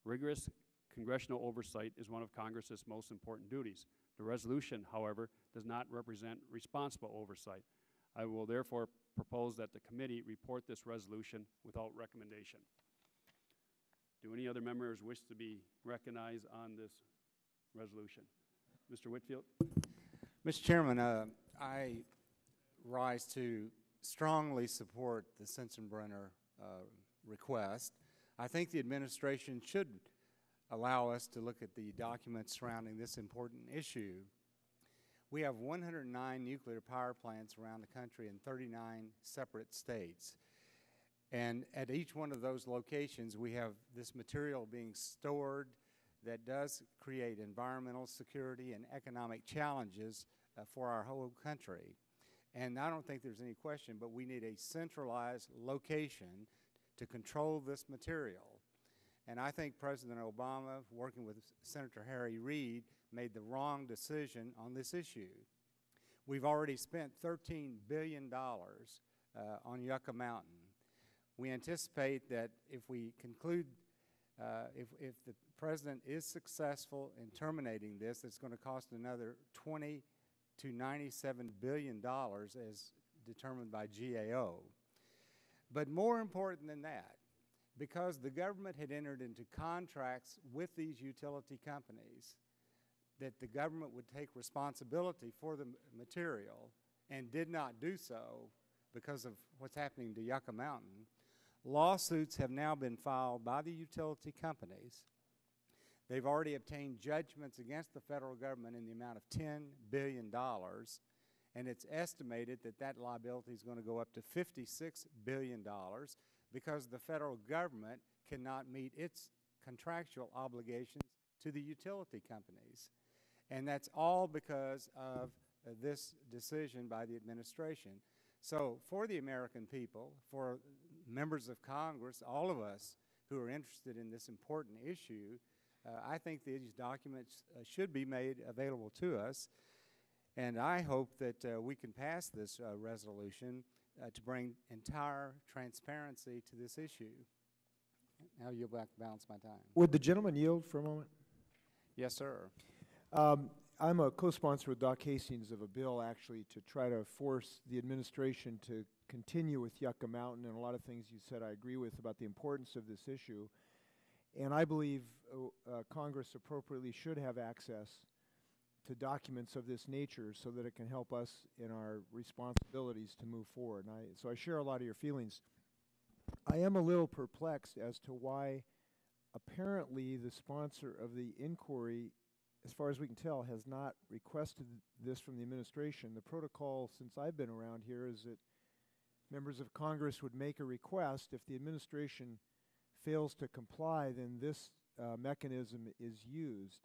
Rigorous congressional oversight is one of Congress's most important duties. The resolution, however, does not represent responsible oversight. I will therefore propose that the committee report this resolution without recommendation. Do any other members wish to be recognized on this resolution? Mr. Whitfield. Mr. Chairman, I rise to strongly support the Sensenbrenner request. I think the administration should allow us to look at the documents surrounding this important issue. We have 109 nuclear power plants around the country in 39 separate states. And at each one of those locations, we have this material being stored that does create environmental security and economic challenges for our whole country. And I don't think there's any question, but we need a centralized location to control this material. And I think President Obama, working with Senator Harry Reid, made the wrong decision on this issue. We've already spent $13 billion on Yucca Mountain. We anticipate that if we conclude, if the President is successful in terminating this, it's going to cost another $20 to $97 billion as determined by GAO. But more important than that, because the government had entered into contracts with these utility companies that the government would take responsibility for the material and did not do so because of what's happening to Yucca Mountain, lawsuits have now been filed by the utility companies. They've already obtained judgments against the federal government in the amount of $10 billion, and it's estimated that that liability is going to go up to $56 billion because the federal government cannot meet its contractual obligations to the utility companies. And that's all because of this decision by the administration. So for the American people, for members of Congress, all of us who are interested in this important issue, I think these documents should be made available to us. And I hope that we can pass this resolution to bring entire transparency to this issue. Now you'll balance my time. Would the gentleman yield for a moment? Yes, sir. I'm a co-sponsor with Doc Hastings of a bill actually to try to force the administration to continue with Yucca Mountain, and a lot of things you said I agree with about the importance of this issue. And I believe Congress appropriately should have access to documents of this nature so that it can help us in our responsibilities to move forward. And so I share a lot of your feelings. I am a little perplexed as to why apparently the sponsor of the inquiry, as far as we can tell, has not requested this from the administration. The protocol since I've been around here is that members of Congress would make a request. If the administration fails to comply, then this mechanism is used.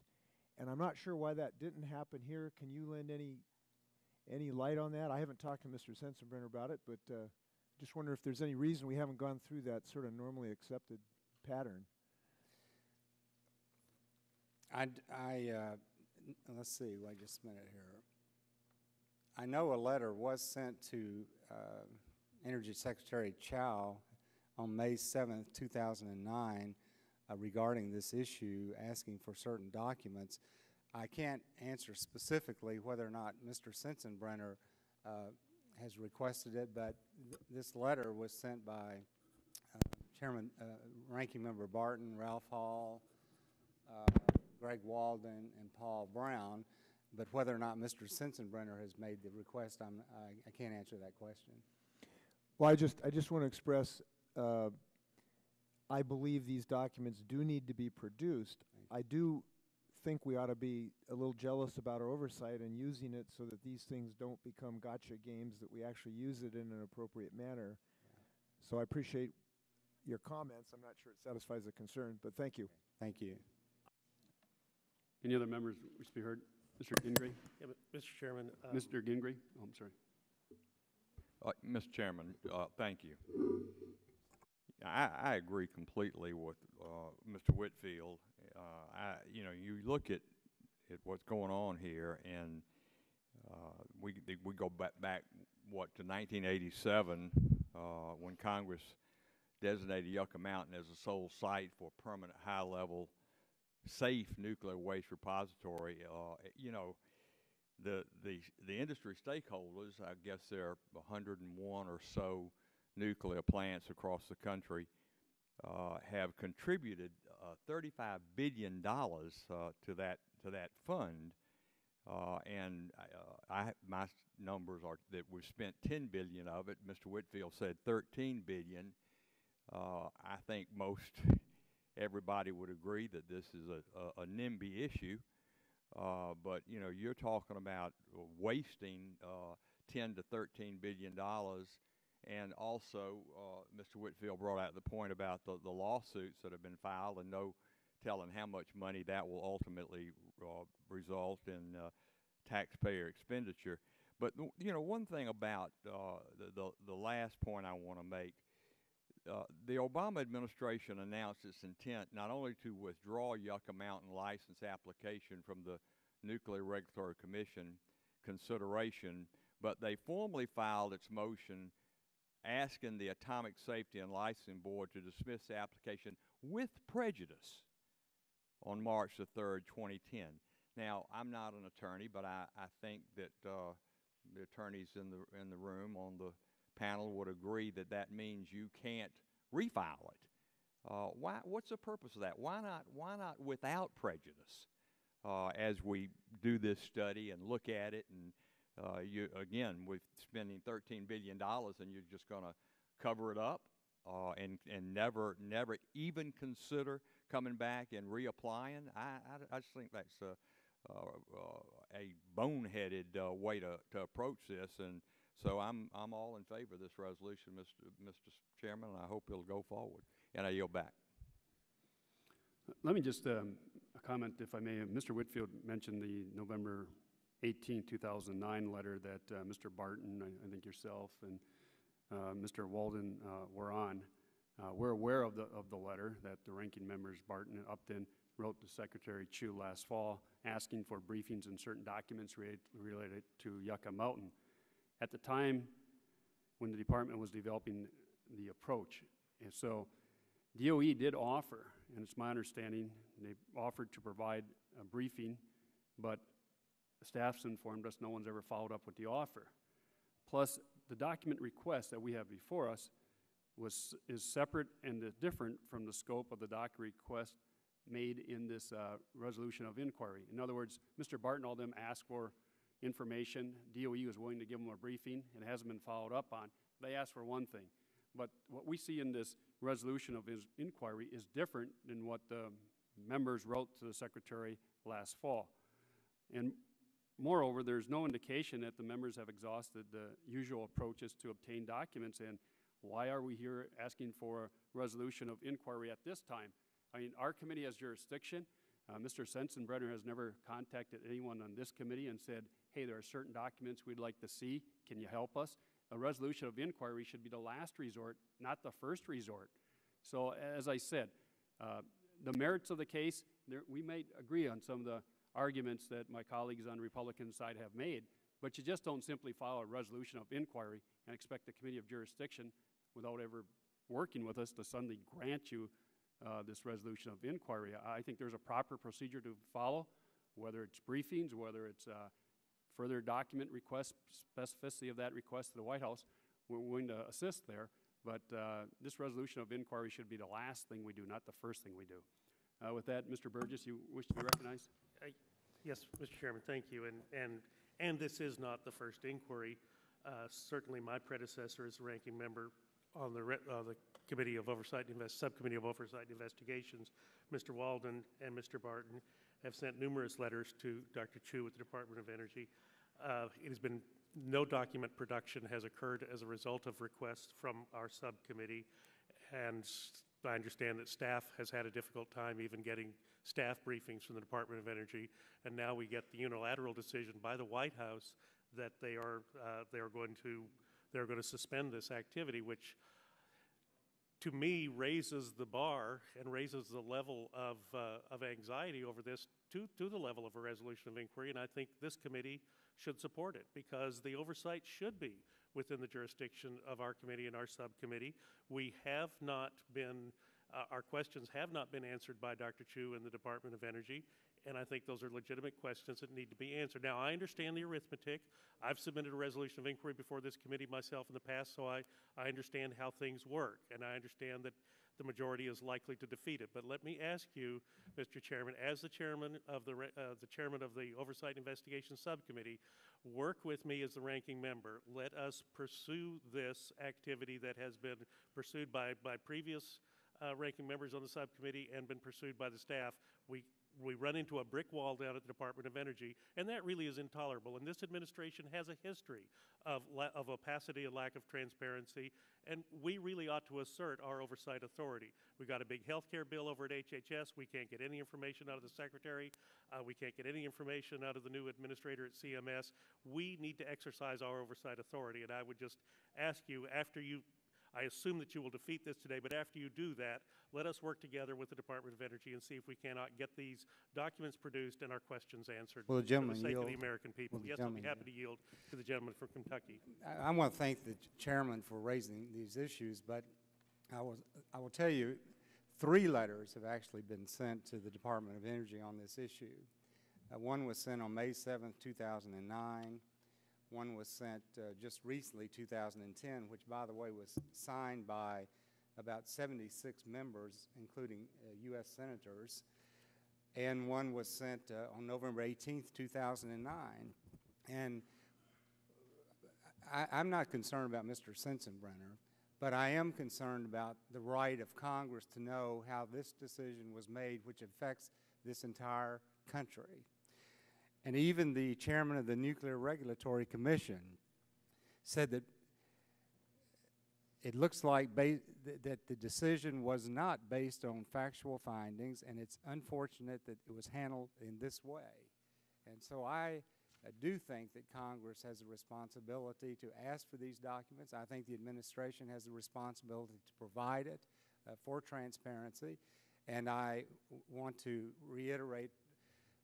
And I'm not sure why that didn't happen here. Can you lend any light on that? I haven't talked to Mr. Sensenbrenner about it, but just wonder if there's any reason we haven't gone through that sort of normally accepted pattern. Let's see, wait just a minute here. I know a letter was sent to Energy Secretary Chow on May 7th, 2009, regarding this issue, asking for certain documents. I can't answer specifically whether or not Mr. Sensenbrenner has requested it, but this letter was sent by Ranking Member Barton, Ralph Hall, Greg Walden, and Paul Brown. But whether or not Mr. Sensenbrenner has made the request, I can't answer that question. Well, I just want to express I believe these documents do need to be produced. I do think we ought to be a little jealous about our oversight and using it so that these things don't become gotcha games, that we actually use it in an appropriate manner. So I appreciate your comments. I'm not sure it satisfies the concern, but thank you. Thank you. Any other members wish to be heard? Mr. Gingrey? Yeah, but Mr. Chairman. Mr. Gingrey? Oh, I'm sorry. Mr. Chairman, thank you. I agree completely with Mr. Whitfield. You look at what's going on here, and we go back what, to 1987 when Congress designated Yucca Mountain as a sole site for a permanent high-level safe nuclear waste repository. The industry stakeholders, I guess there are 101 or so nuclear plants across the country, have contributed $35 billion to that fund, and my numbers are that we've spent $10 billion of it. Mr. Whitfield said $13 billion. I think most everybody would agree that this is a NIMBY issue, but you're talking about wasting $10 to $13 billion. And also, Mr. Whitfield brought out the point about the lawsuits that have been filed, and no telling how much money that will ultimately result in taxpayer expenditure. But one thing about the last point I want to make, the Obama administration announced its intent not only to withdraw Yucca Mountain license application from the Nuclear Regulatory Commission consideration, but they formally filed its motion asking the Atomic Safety and Licensing Board to dismiss the application with prejudice on March the 3rd, 2010. Now, I'm not an attorney, but I think that the attorneys in the room on the panel would agree that that means you can't refile it. What's the purpose of that? Why not without prejudice as we do this study and look at it? And again, we're spending $13 billion, and you're just going to cover it up and never even consider coming back and reapplying. I just think that's a boneheaded way to approach this, and so I'm all in favor of this resolution, Mr. Chairman, and I hope it'll go forward. And I yield back. Let me just comment, if I may. Mr. Whitfield mentioned the November 18, 2009 letter that Mr. Barton, I think yourself, and Mr. Walden were on. We're aware of the letter that the ranking members Barton and Upton wrote to Secretary Chu last fall, asking for briefings and certain documents related to Yucca Mountain. At the time when the department was developing the approach, and so DOE did offer, and it's my understanding, they offered to provide a briefing, but the staff's informed us no one's ever followed up with the offer. Plus, the document request that we have before us is separate and different from the scope of the doc request made in this resolution of inquiry. In other words, Mr. Barton, all them asked for information. DOE was willing to give them a briefing. It hasn't been followed up on. They asked for one thing. But what we see in this resolution of his inquiry is different than what the members wrote to the Secretary last fall. And moreover, there's no indication that the members have exhausted the usual approaches to obtain documents. And why are we here asking for a resolution of inquiry at this time? I mean, our committee has jurisdiction. Mr. Sensenbrenner has never contacted anyone on this committee and said, hey, there are certain documents we'd like to see. Can you help us? A resolution of inquiry should be the last resort, not the first resort. So as I said, the merits of the case, we may agree on some of the arguments that my colleagues on the Republican side have made, but you just don't simply file a resolution of inquiry and expect the Committee of Jurisdiction, without ever working with us, to suddenly grant you this resolution of inquiry. I think there's a proper procedure to follow, whether it's briefings, whether it's further document requests, specificity of that request to the White House. We're willing to assist there, but this resolution of inquiry should be the last thing we do, not the first thing we do. With that, Mr. Burgess, you wish to be recognized? Yes, Mr. Chairman, thank you. And this is not the first inquiry. Certainly, my predecessor as a ranking member on the Committee of Oversight Subcommittee of Oversight and Investigations, Mr. Walden and Mr. Barton, have sent numerous letters to Dr. Chu at the Department of Energy. It has been no document production has occurred as a result of requests from our subcommittee, and I understand that staff has had a difficult time even getting staff briefings from the Department of Energy, and now we get the unilateral decision by the White House that they are going to suspend this activity, which to me raises the bar and raises the level of anxiety over this to the level of a resolution of inquiry, and I think this committee should support it because the oversight should be within the jurisdiction of our committee and our subcommittee. We have not been, our questions have not been answered by Dr. Chu and the Department of Energy, and I think those are legitimate questions that need to be answered. Now, I understand the arithmetic. I've submitted a resolution of inquiry before this committee myself in the past, so I understand how things work, and I understand that the majority is likely to defeat it. But let me ask you, Mr. Chairman, as the chairman of the Oversight and Investigation Subcommittee, work with me as the ranking member. Let us pursue this activity that has been pursued by previous ranking members on the subcommittee and been pursued by the staff. We run into a brick wall down at the Department of Energy, and that really is intolerable. And this administration has a history of opacity and lack of transparency, and we really ought to assert our oversight authority. We got a big health care bill over at HHS. We can't get any information out of the secretary. We can't get any information out of the new administrator at CMS. We need to exercise our oversight authority, and I would just ask you, I assume that you will defeat this today, but after you do that, let us work together with the Department of Energy and see if we cannot get these documents produced and our questions answered for the sake of the American people. Yes, I'll be happy to yield to the gentleman from Kentucky. I want to thank the chairman for raising these issues, but I will tell you, 3 letters have actually been sent to the Department of Energy on this issue. One was sent on May 7th, 2009. One was sent just recently, 2010, which, by the way, was signed by about 76 members, including U.S. senators. And one was sent on November 18th, 2009. And I'm not concerned about Mr. Sensenbrenner, but I am concerned about the right of Congress to know how this decision was made, which affects this entire country. And even the chairman of the Nuclear Regulatory Commission said that it looks like that the decision was not based on factual findings, and it's unfortunate that it was handled in this way. And so I do think that Congress has a responsibility to ask for these documents. I think the administration has a responsibility to provide it for transparency. And I want to reiterate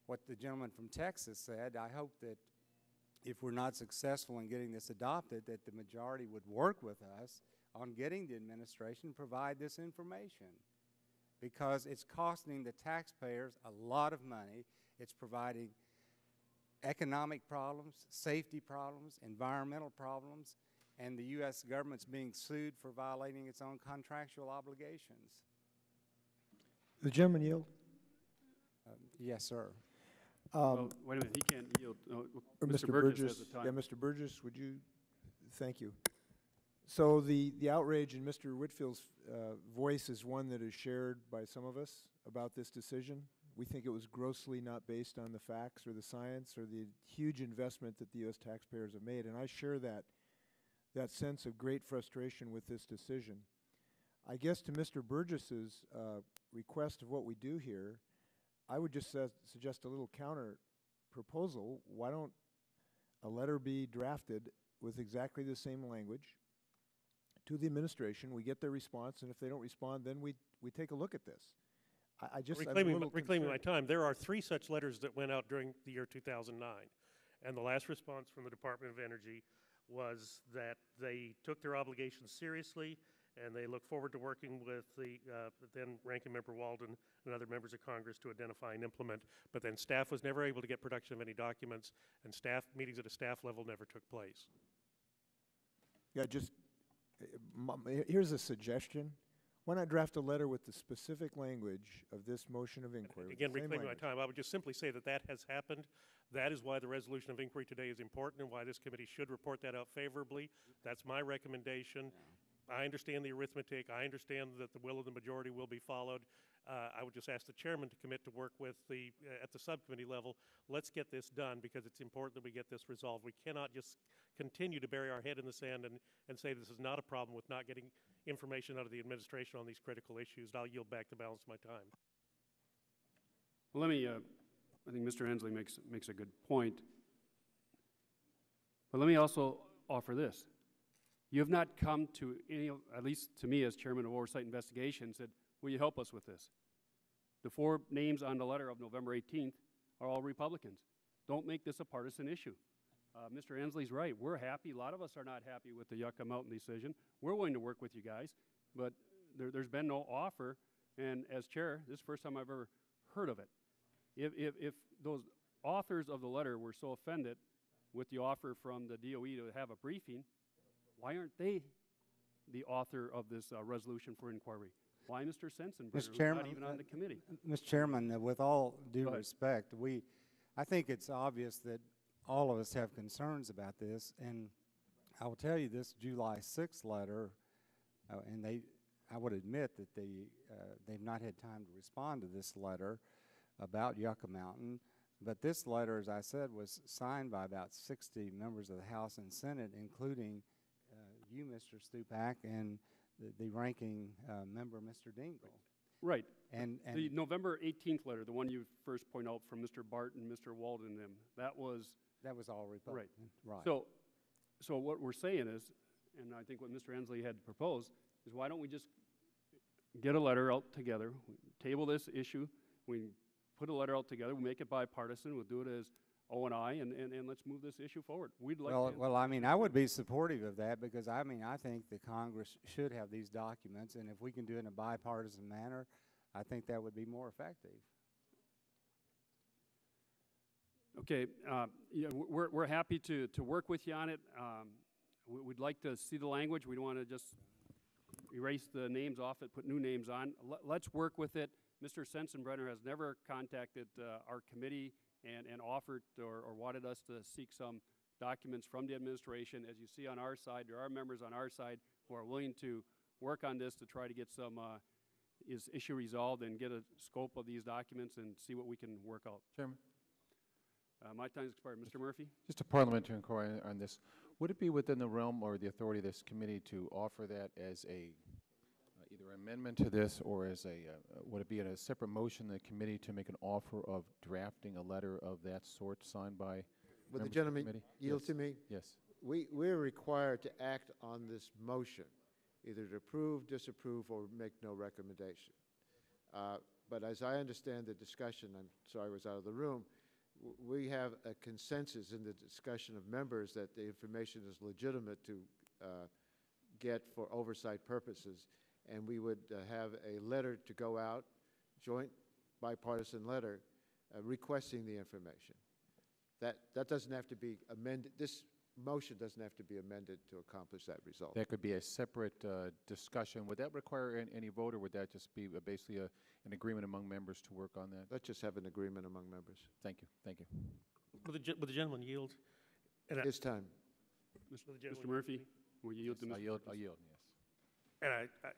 what the gentleman from Texas said. I hope that if we're not successful in getting this adopted, that the majority would work with us on getting the administration to provide this information, because it's costing the taxpayers a lot of money. It's providing economic problems, safety problems, environmental problems, and the U.S. government's being sued for violating its own contractual obligations. The gentleman yield? Yes, sir. Well, wait a minute, he can't yield. Mr. Burgess has the time. Yeah, Mr. Burgess, would you? Thank you. So the outrage in Mr. Whitfield's voice is one that is shared by some of us about this decision. We think it was grossly not based on the facts or the science or the huge investment that the U.S. taxpayers have made, and I share that sense of great frustration with this decision. I guess to Mr. Burgess's request of what we do here, I would just suggest a little counter proposal. Why don't a letter be drafted with exactly the same language to the administration? We get their response, and if they don't respond, then we take a look at this. I just reclaiming my time. There are 3 such letters that went out during the year 2009, and the last response from the Department of Energy was that they took their obligations seriously, and they look forward to working with the then Ranking Member Walden and other members of Congress to identify and implement. But then staff was never able to get production of any documents, and staff meetings at a staff level never took place. Yeah, just here's a suggestion. Why not draft a letter with the specific language of this motion of inquiry? Again, reclaiming my time, I would just simply say that that has happened. That is why the resolution of inquiry today is important and why this committee should report that out favorably. That's my recommendation. I understand the arithmetic. I understand that the will of the majority will be followed. I would just ask the chairman to commit to work with at the subcommittee level. Let's get this done, because it's important that we get this resolved. We cannot just continue to bury our head in the sand and say this is not a problem with not getting information out of the administration on these critical issues. I'll yield back the balance of my time. Well, let me, I think Mr. Hensley makes a good point. But let me also offer this. You have not come to any, at least to me as chairman of Oversight Investigation, said, will you help us with this? The 4 names on the letter of November 18th are all Republicans. Don't make this a partisan issue. Mr. Hensley's right. We're happy. A lot of us are not happy with the Yucca Mountain decision. We're willing to work with you guys, but there's been no offer. And as chair, this is the first time I've ever heard of it. If those authors of the letter were so offended with the offer from the DOE to have a briefing, why aren't they the author of this resolution for inquiry? Why Mr. Sensenbrenner, not even on the committee? Mr. Chairman, with all due respect, I think it's obvious that all of us have concerns about this, and I will tell you this July 6th letter, and I would admit that they've not had time to respond to this letter about Yucca Mountain, but this letter, as I said, was signed by about 60 members of the House and Senate, including you, Mr. Stupak, and the ranking member, Mr. Dingell. Right. And the November 18th letter, the one you first point out from Mr. Barton, Mr. Walden, and them, that was all Republican. Right. So what we're saying is, and I think what Mr. Hensley had proposed, is why don't we just get a letter out together, table this issue, we put a letter out together, we make it bipartisan, we'll do it as O&I, and let's move this issue forward. We'd like well, I mean, I would be supportive of that, because I think the Congress should have these documents, and if we can do it in a bipartisan manner, I think that would be more effective. Okay, yeah, we're happy to work with you on it. We'd like to see the language. We don't want to just erase the names off it, put new names on. Let's work with it. Mr. Sensenbrenner has never contacted our committee and offered or wanted us to seek some documents from the administration. As you see on our side, there are members on our side who are willing to work on this to try to get some issue resolved and get a scope of these documents and see what we can work out. Chairman? My time has expired. Mr. Murphy? Just a parliamentary inquiry on this. Would it be within the realm or the authority of this committee to offer that as a either amendment to this, or as would it be in a separate motion in the committee to make an offer of drafting a letter of that sort signed by Would the members of gentleman committee? yield Yes. to me? Yes. We're required to act on this motion, either to approve, disapprove, or make no recommendation. But as I understand the discussion, I'm sorry I was out of the room, we have a consensus in the discussion of members that the information is legitimate to get for oversight purposes, and we would have a letter to go out, joint bipartisan letter, requesting the information. That doesn't have to be amended. This motion doesn't have to be amended to accomplish that result. That could be a separate discussion. Would that require any vote, or would that just be basically an agreement among members to work on that? Let's just have an agreement among members. Thank you. Thank you. Would the gentleman yield? It's time. Mr. Murphy, will you yield to Mr. I yield, yes. And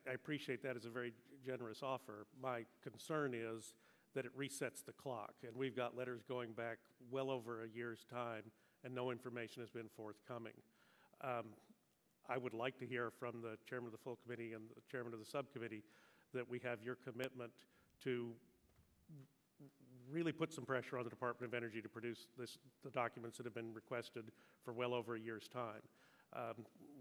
I appreciate that as a very generous offer. My concern is that it resets the clock, and we've got letters going back well over a year's time, and no information has been forthcoming. I would like to hear from the chairman of the full committee and the chairman of the subcommittee that we have your commitment to really put some pressure on the Department of Energy to produce the documents that have been requested for well over a year's time.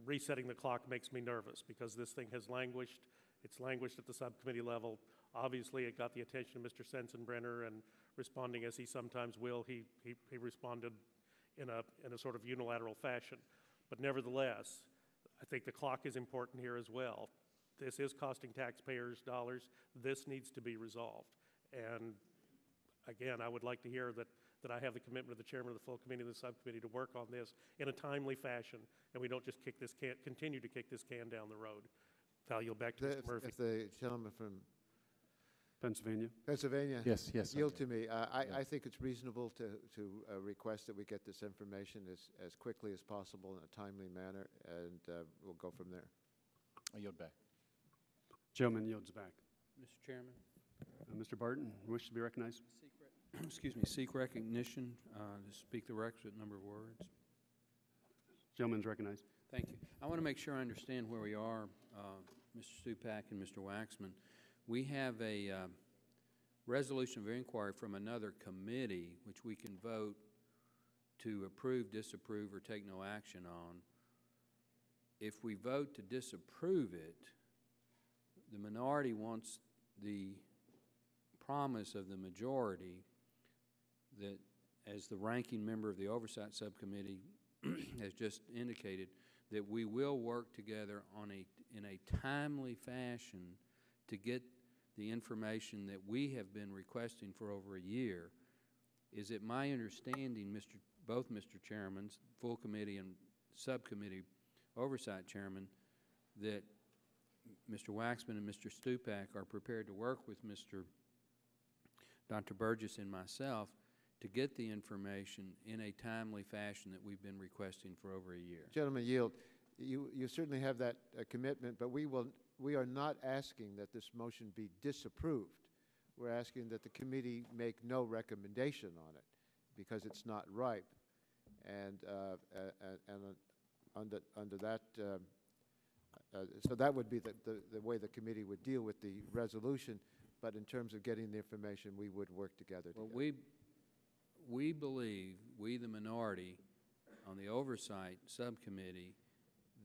Resetting the clock makes me nervous because this thing has languished. It's languished at the subcommittee level. Obviously, it got the attention of Mr. Sensenbrenner, and responding as he sometimes will, he responded in a sort of unilateral fashion. But nevertheless, I think the clock is important here as well. This is costing taxpayers dollars. This needs to be resolved. And again, I would like to hear that I have the commitment of the chairman of the full committee and the subcommittee to work on this in a timely fashion, and we don't just continue to kick this can down the road. I'll yield back to Mr. Murphy. If the gentleman from Pennsylvania. Yes, yield to me. I think it's reasonable to request that we get this information as quickly as possible in a timely manner, and we'll go from there. I yield back. Gentleman yields back. Mr. Chairman. Mr. Barton, wish to be recognized? Excuse me, seek recognition to speak the requisite number of words. Gentleman's recognized. Thank you. I want to make sure I understand where we are, Mr. Stupak and Mr. Waxman. We have a resolution of inquiry from another committee which we can vote to approve, disapprove, or take no action on. If we vote to disapprove it, the minority wants the promise of the majority that, as the ranking member of the Oversight Subcommittee has just indicated, that we will work together in a timely fashion to get the information that we have been requesting for over a year. Is it my understanding, both Mr. Chairmans, full committee and subcommittee oversight chairman, that Mr. Waxman and Mr. Stupak are prepared to work with Dr. Burgess and myself to get the information in a timely fashion that we've been requesting for over a year? Gentlemen, yield. You certainly have that commitment, but we are not asking that this motion be disapproved. We're asking that the committee make no recommendation on it because it's not ripe. And under that, so that would be the way the committee would deal with the resolution. But in terms of getting the information, we would work together. Well, we believe, we the minority on the oversight subcommittee,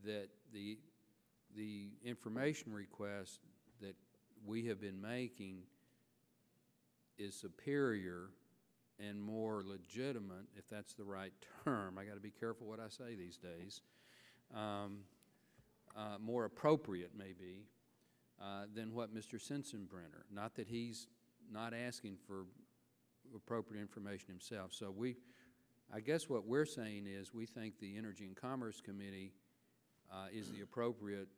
that the information request that we have been making is superior and more legitimate, if that's the right term. I got to be careful what I say these days. More appropriate, maybe, than what Mr. Sensenbrenner. Not that he's not asking for appropriate information himself. So I guess what we're saying is we think the Energy and Commerce Committee is the appropriate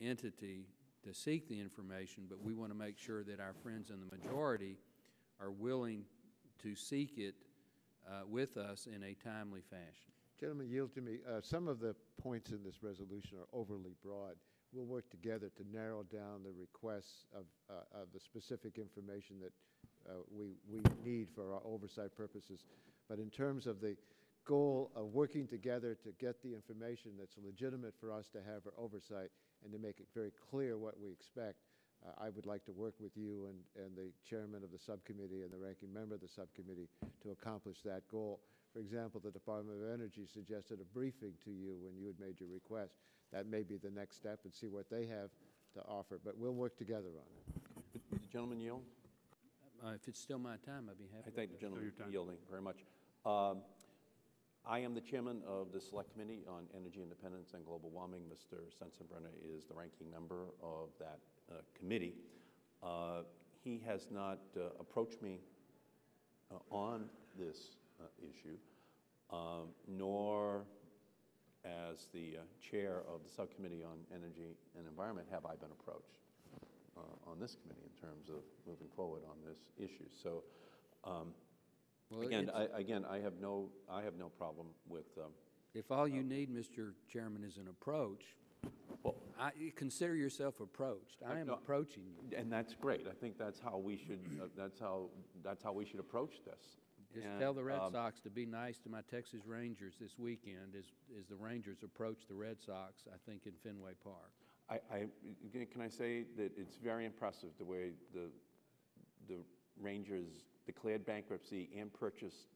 entity to seek the information, but we want to make sure that our friends in the majority are willing to seek it with us in a timely fashion. Gentlemen, yield to me. Some of the points in this resolution are overly broad. We'll work together to narrow down the requests of the specific information that we need for our oversight purposes. But in terms of the goal of working together to get the information that's legitimate for us to have for oversight and to make it very clear what we expect, I would like to work with you and the chairman of the subcommittee and the ranking member of the subcommittee to accomplish that goal. For example, the Department of Energy suggested a briefing to you when you had made your request. That may be the next step, and see what they have to offer, but we'll work together on it. Did the gentleman yield? If it's still my time, I'd be happy. I thank the gentleman for yielding very much. I am the chairman of the Select Committee on Energy Independence and Global Warming. Mr. Sensenbrenner is the ranking member of that committee. He has not approached me on this issue, nor as the chair of the Subcommittee on Energy and Environment have I been approached on this committee in terms of moving forward on this issue. So well, again, I have no problem with. If all you need, Mr. Chairman, is an approach, well, consider yourself approached. I am approaching you, and that's great. I think that's how we should. That's how we should approach this. Just tell the Red Sox to be nice to my Texas Rangers this weekend as the Rangers approach the Red Sox, I think, in Fenway Park. Can I say that it's very impressive the way the Rangers declared bankruptcy and purchased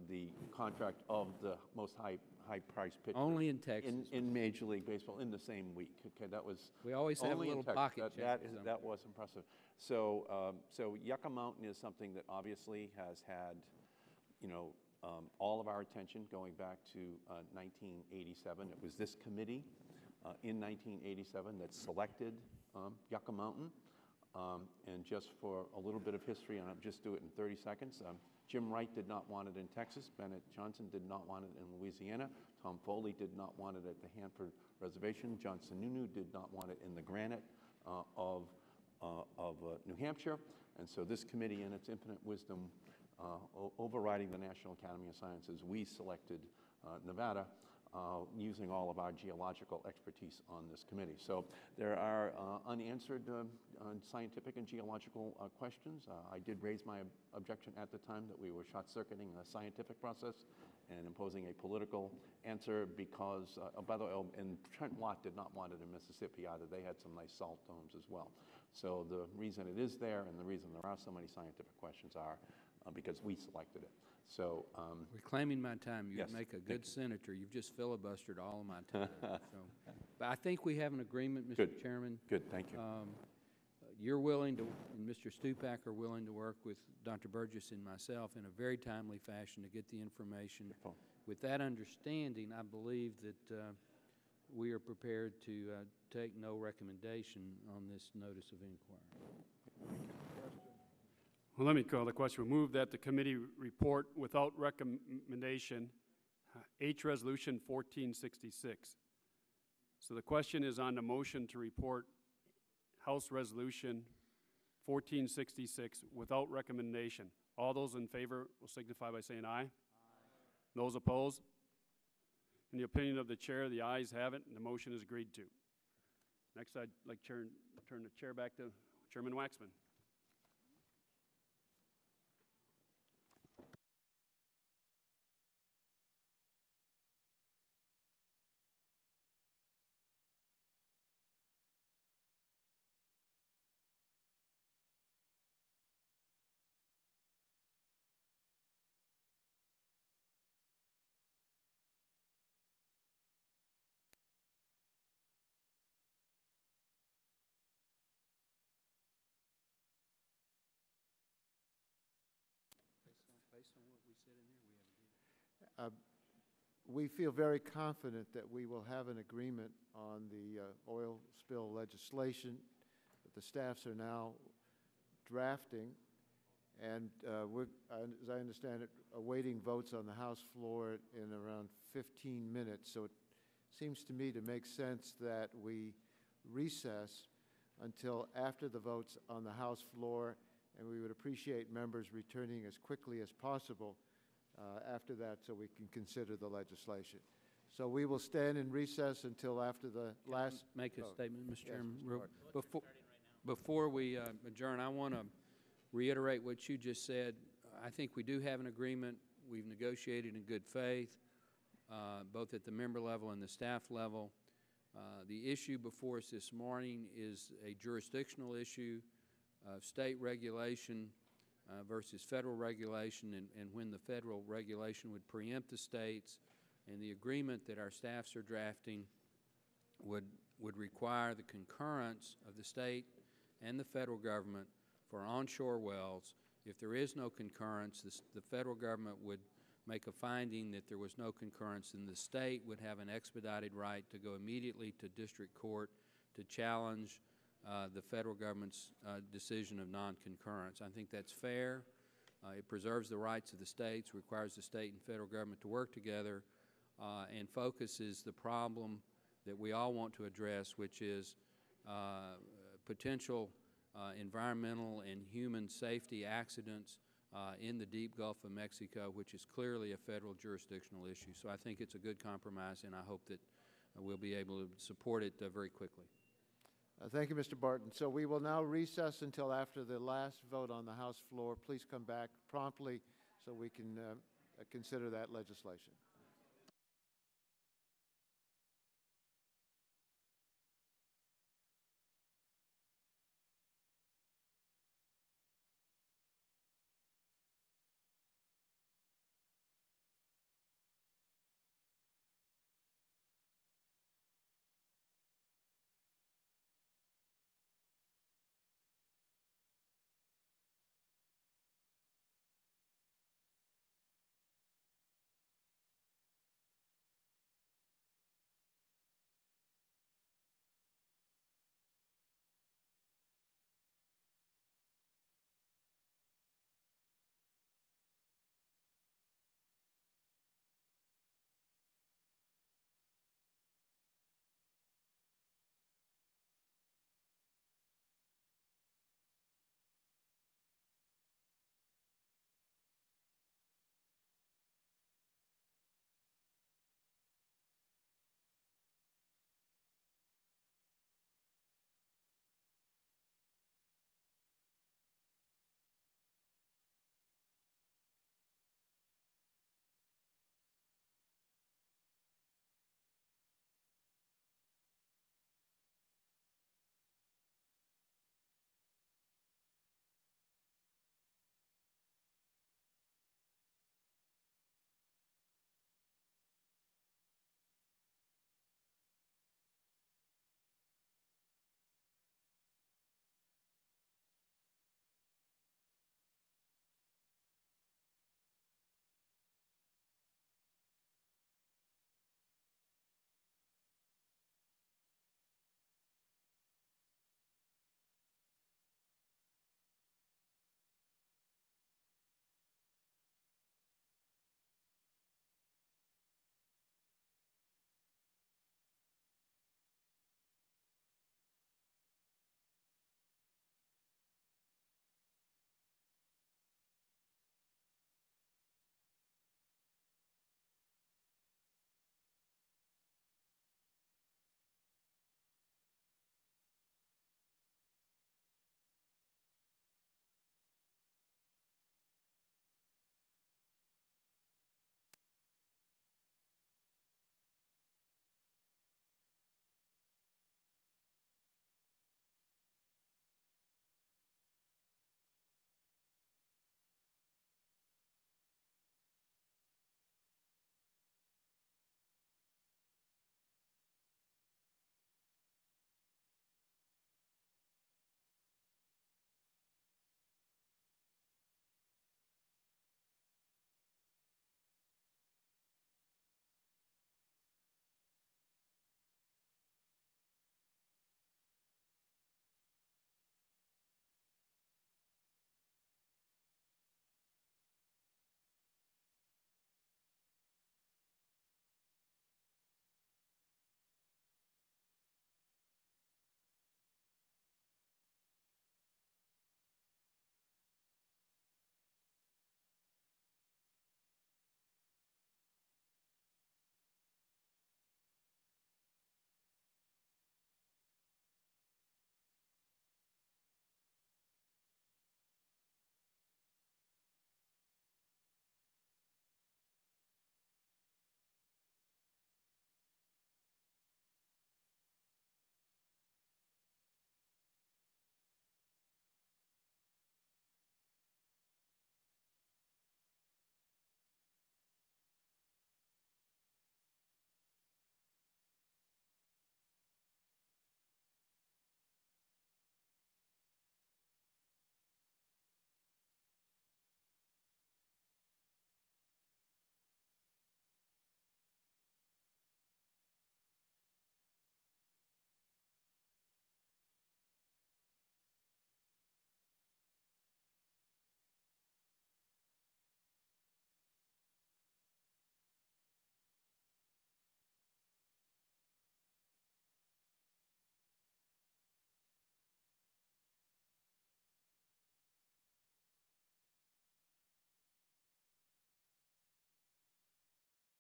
the contract of the most high-priced pitcher. Only in Texas. In Major League Baseball in the same week. Okay, that was. We always have a little pocket check. That was impressive. So, Yucca Mountain is something that obviously has had, all of our attention going back to 1987. It was this committee in 1987 that selected Yucca Mountain. And just for a little bit of history, and I'll just do it in 30 seconds, Jim Wright did not want it in Texas. Bennett Johnson did not want it in Louisiana. Tom Foley did not want it at the Hanford Reservation. John Sununu did not want it in the granite of New Hampshire. And so this committee, in its infinite wisdom, overriding the National Academy of Sciences, we selected Nevada, using all of our geological expertise on this committee. So there are unanswered scientific and geological questions. I did raise my objection at the time that we were short-circuiting the scientific process and imposing a political answer because, by the way, and Trent Lott did not want it in Mississippi either. They had some nice salt domes as well. So the reason it is there and the reason there are so many scientific questions are because we selected it. So reclaiming my time, you'd yes, make a good senator. You've just filibustered all of my time. But I think we have an agreement, Mr. Good. Chairman. Good, thank you. You're willing to, and Mr. Stupak are willing to work with Dr. Burgess and myself in a very timely fashion to get the information. With that understanding, I believe that we are prepared to take no recommendation on this notice of inquiry. Well, let me call the question. We move that the committee report without recommendation H Resolution 1466. So the question is on the motion to report House Resolution 1466 without recommendation. All those in favor will signify by saying aye. Aye. Those opposed? In the opinion of the chair, the ayes have it, and the motion is agreed to. Next, I'd like to turn the chair back to Chairman Waxman. We feel very confident that we will have an agreement on the oil spill legislation that the staffs are now drafting, and we're, as I understand it, awaiting votes on the House floor in around 15 minutes. So it seems to me to make sense that we recess until after the votes on the House floor, and we would appreciate members returning as quickly as possible after that so we can consider the legislation. So we will stand in recess until after the last... Make a statement, Mr. Chairman. Yes, Before we adjourn, I want to reiterate what you just said. I think we do have an agreement. We've negotiated in good faith, both at the member level and the staff level. The issue before us this morning is a jurisdictional issue of state regulation versus federal regulation, and when the federal regulation would preempt the states, and the agreement that our staffs are drafting would require the concurrence of the state and the federal government for onshore wells. If there is no concurrence, the federal government would make a finding that there was no concurrence, and the state would have an expedited right to go immediately to district court to challenge the federal government's decision of non-concurrence. I think that's fair. It preserves the rights of the states, requires the state and federal government to work together, and focuses the problem that we all want to address, which is potential environmental and human safety accidents in the deep Gulf of Mexico, which is clearly a federal jurisdictional issue. So I think it's a good compromise, and I hope that we'll be able to support it very quickly. Thank you, Mr. Barton. So we will now recess until after the last vote on the House floor. Please come back promptly so we can consider that legislation.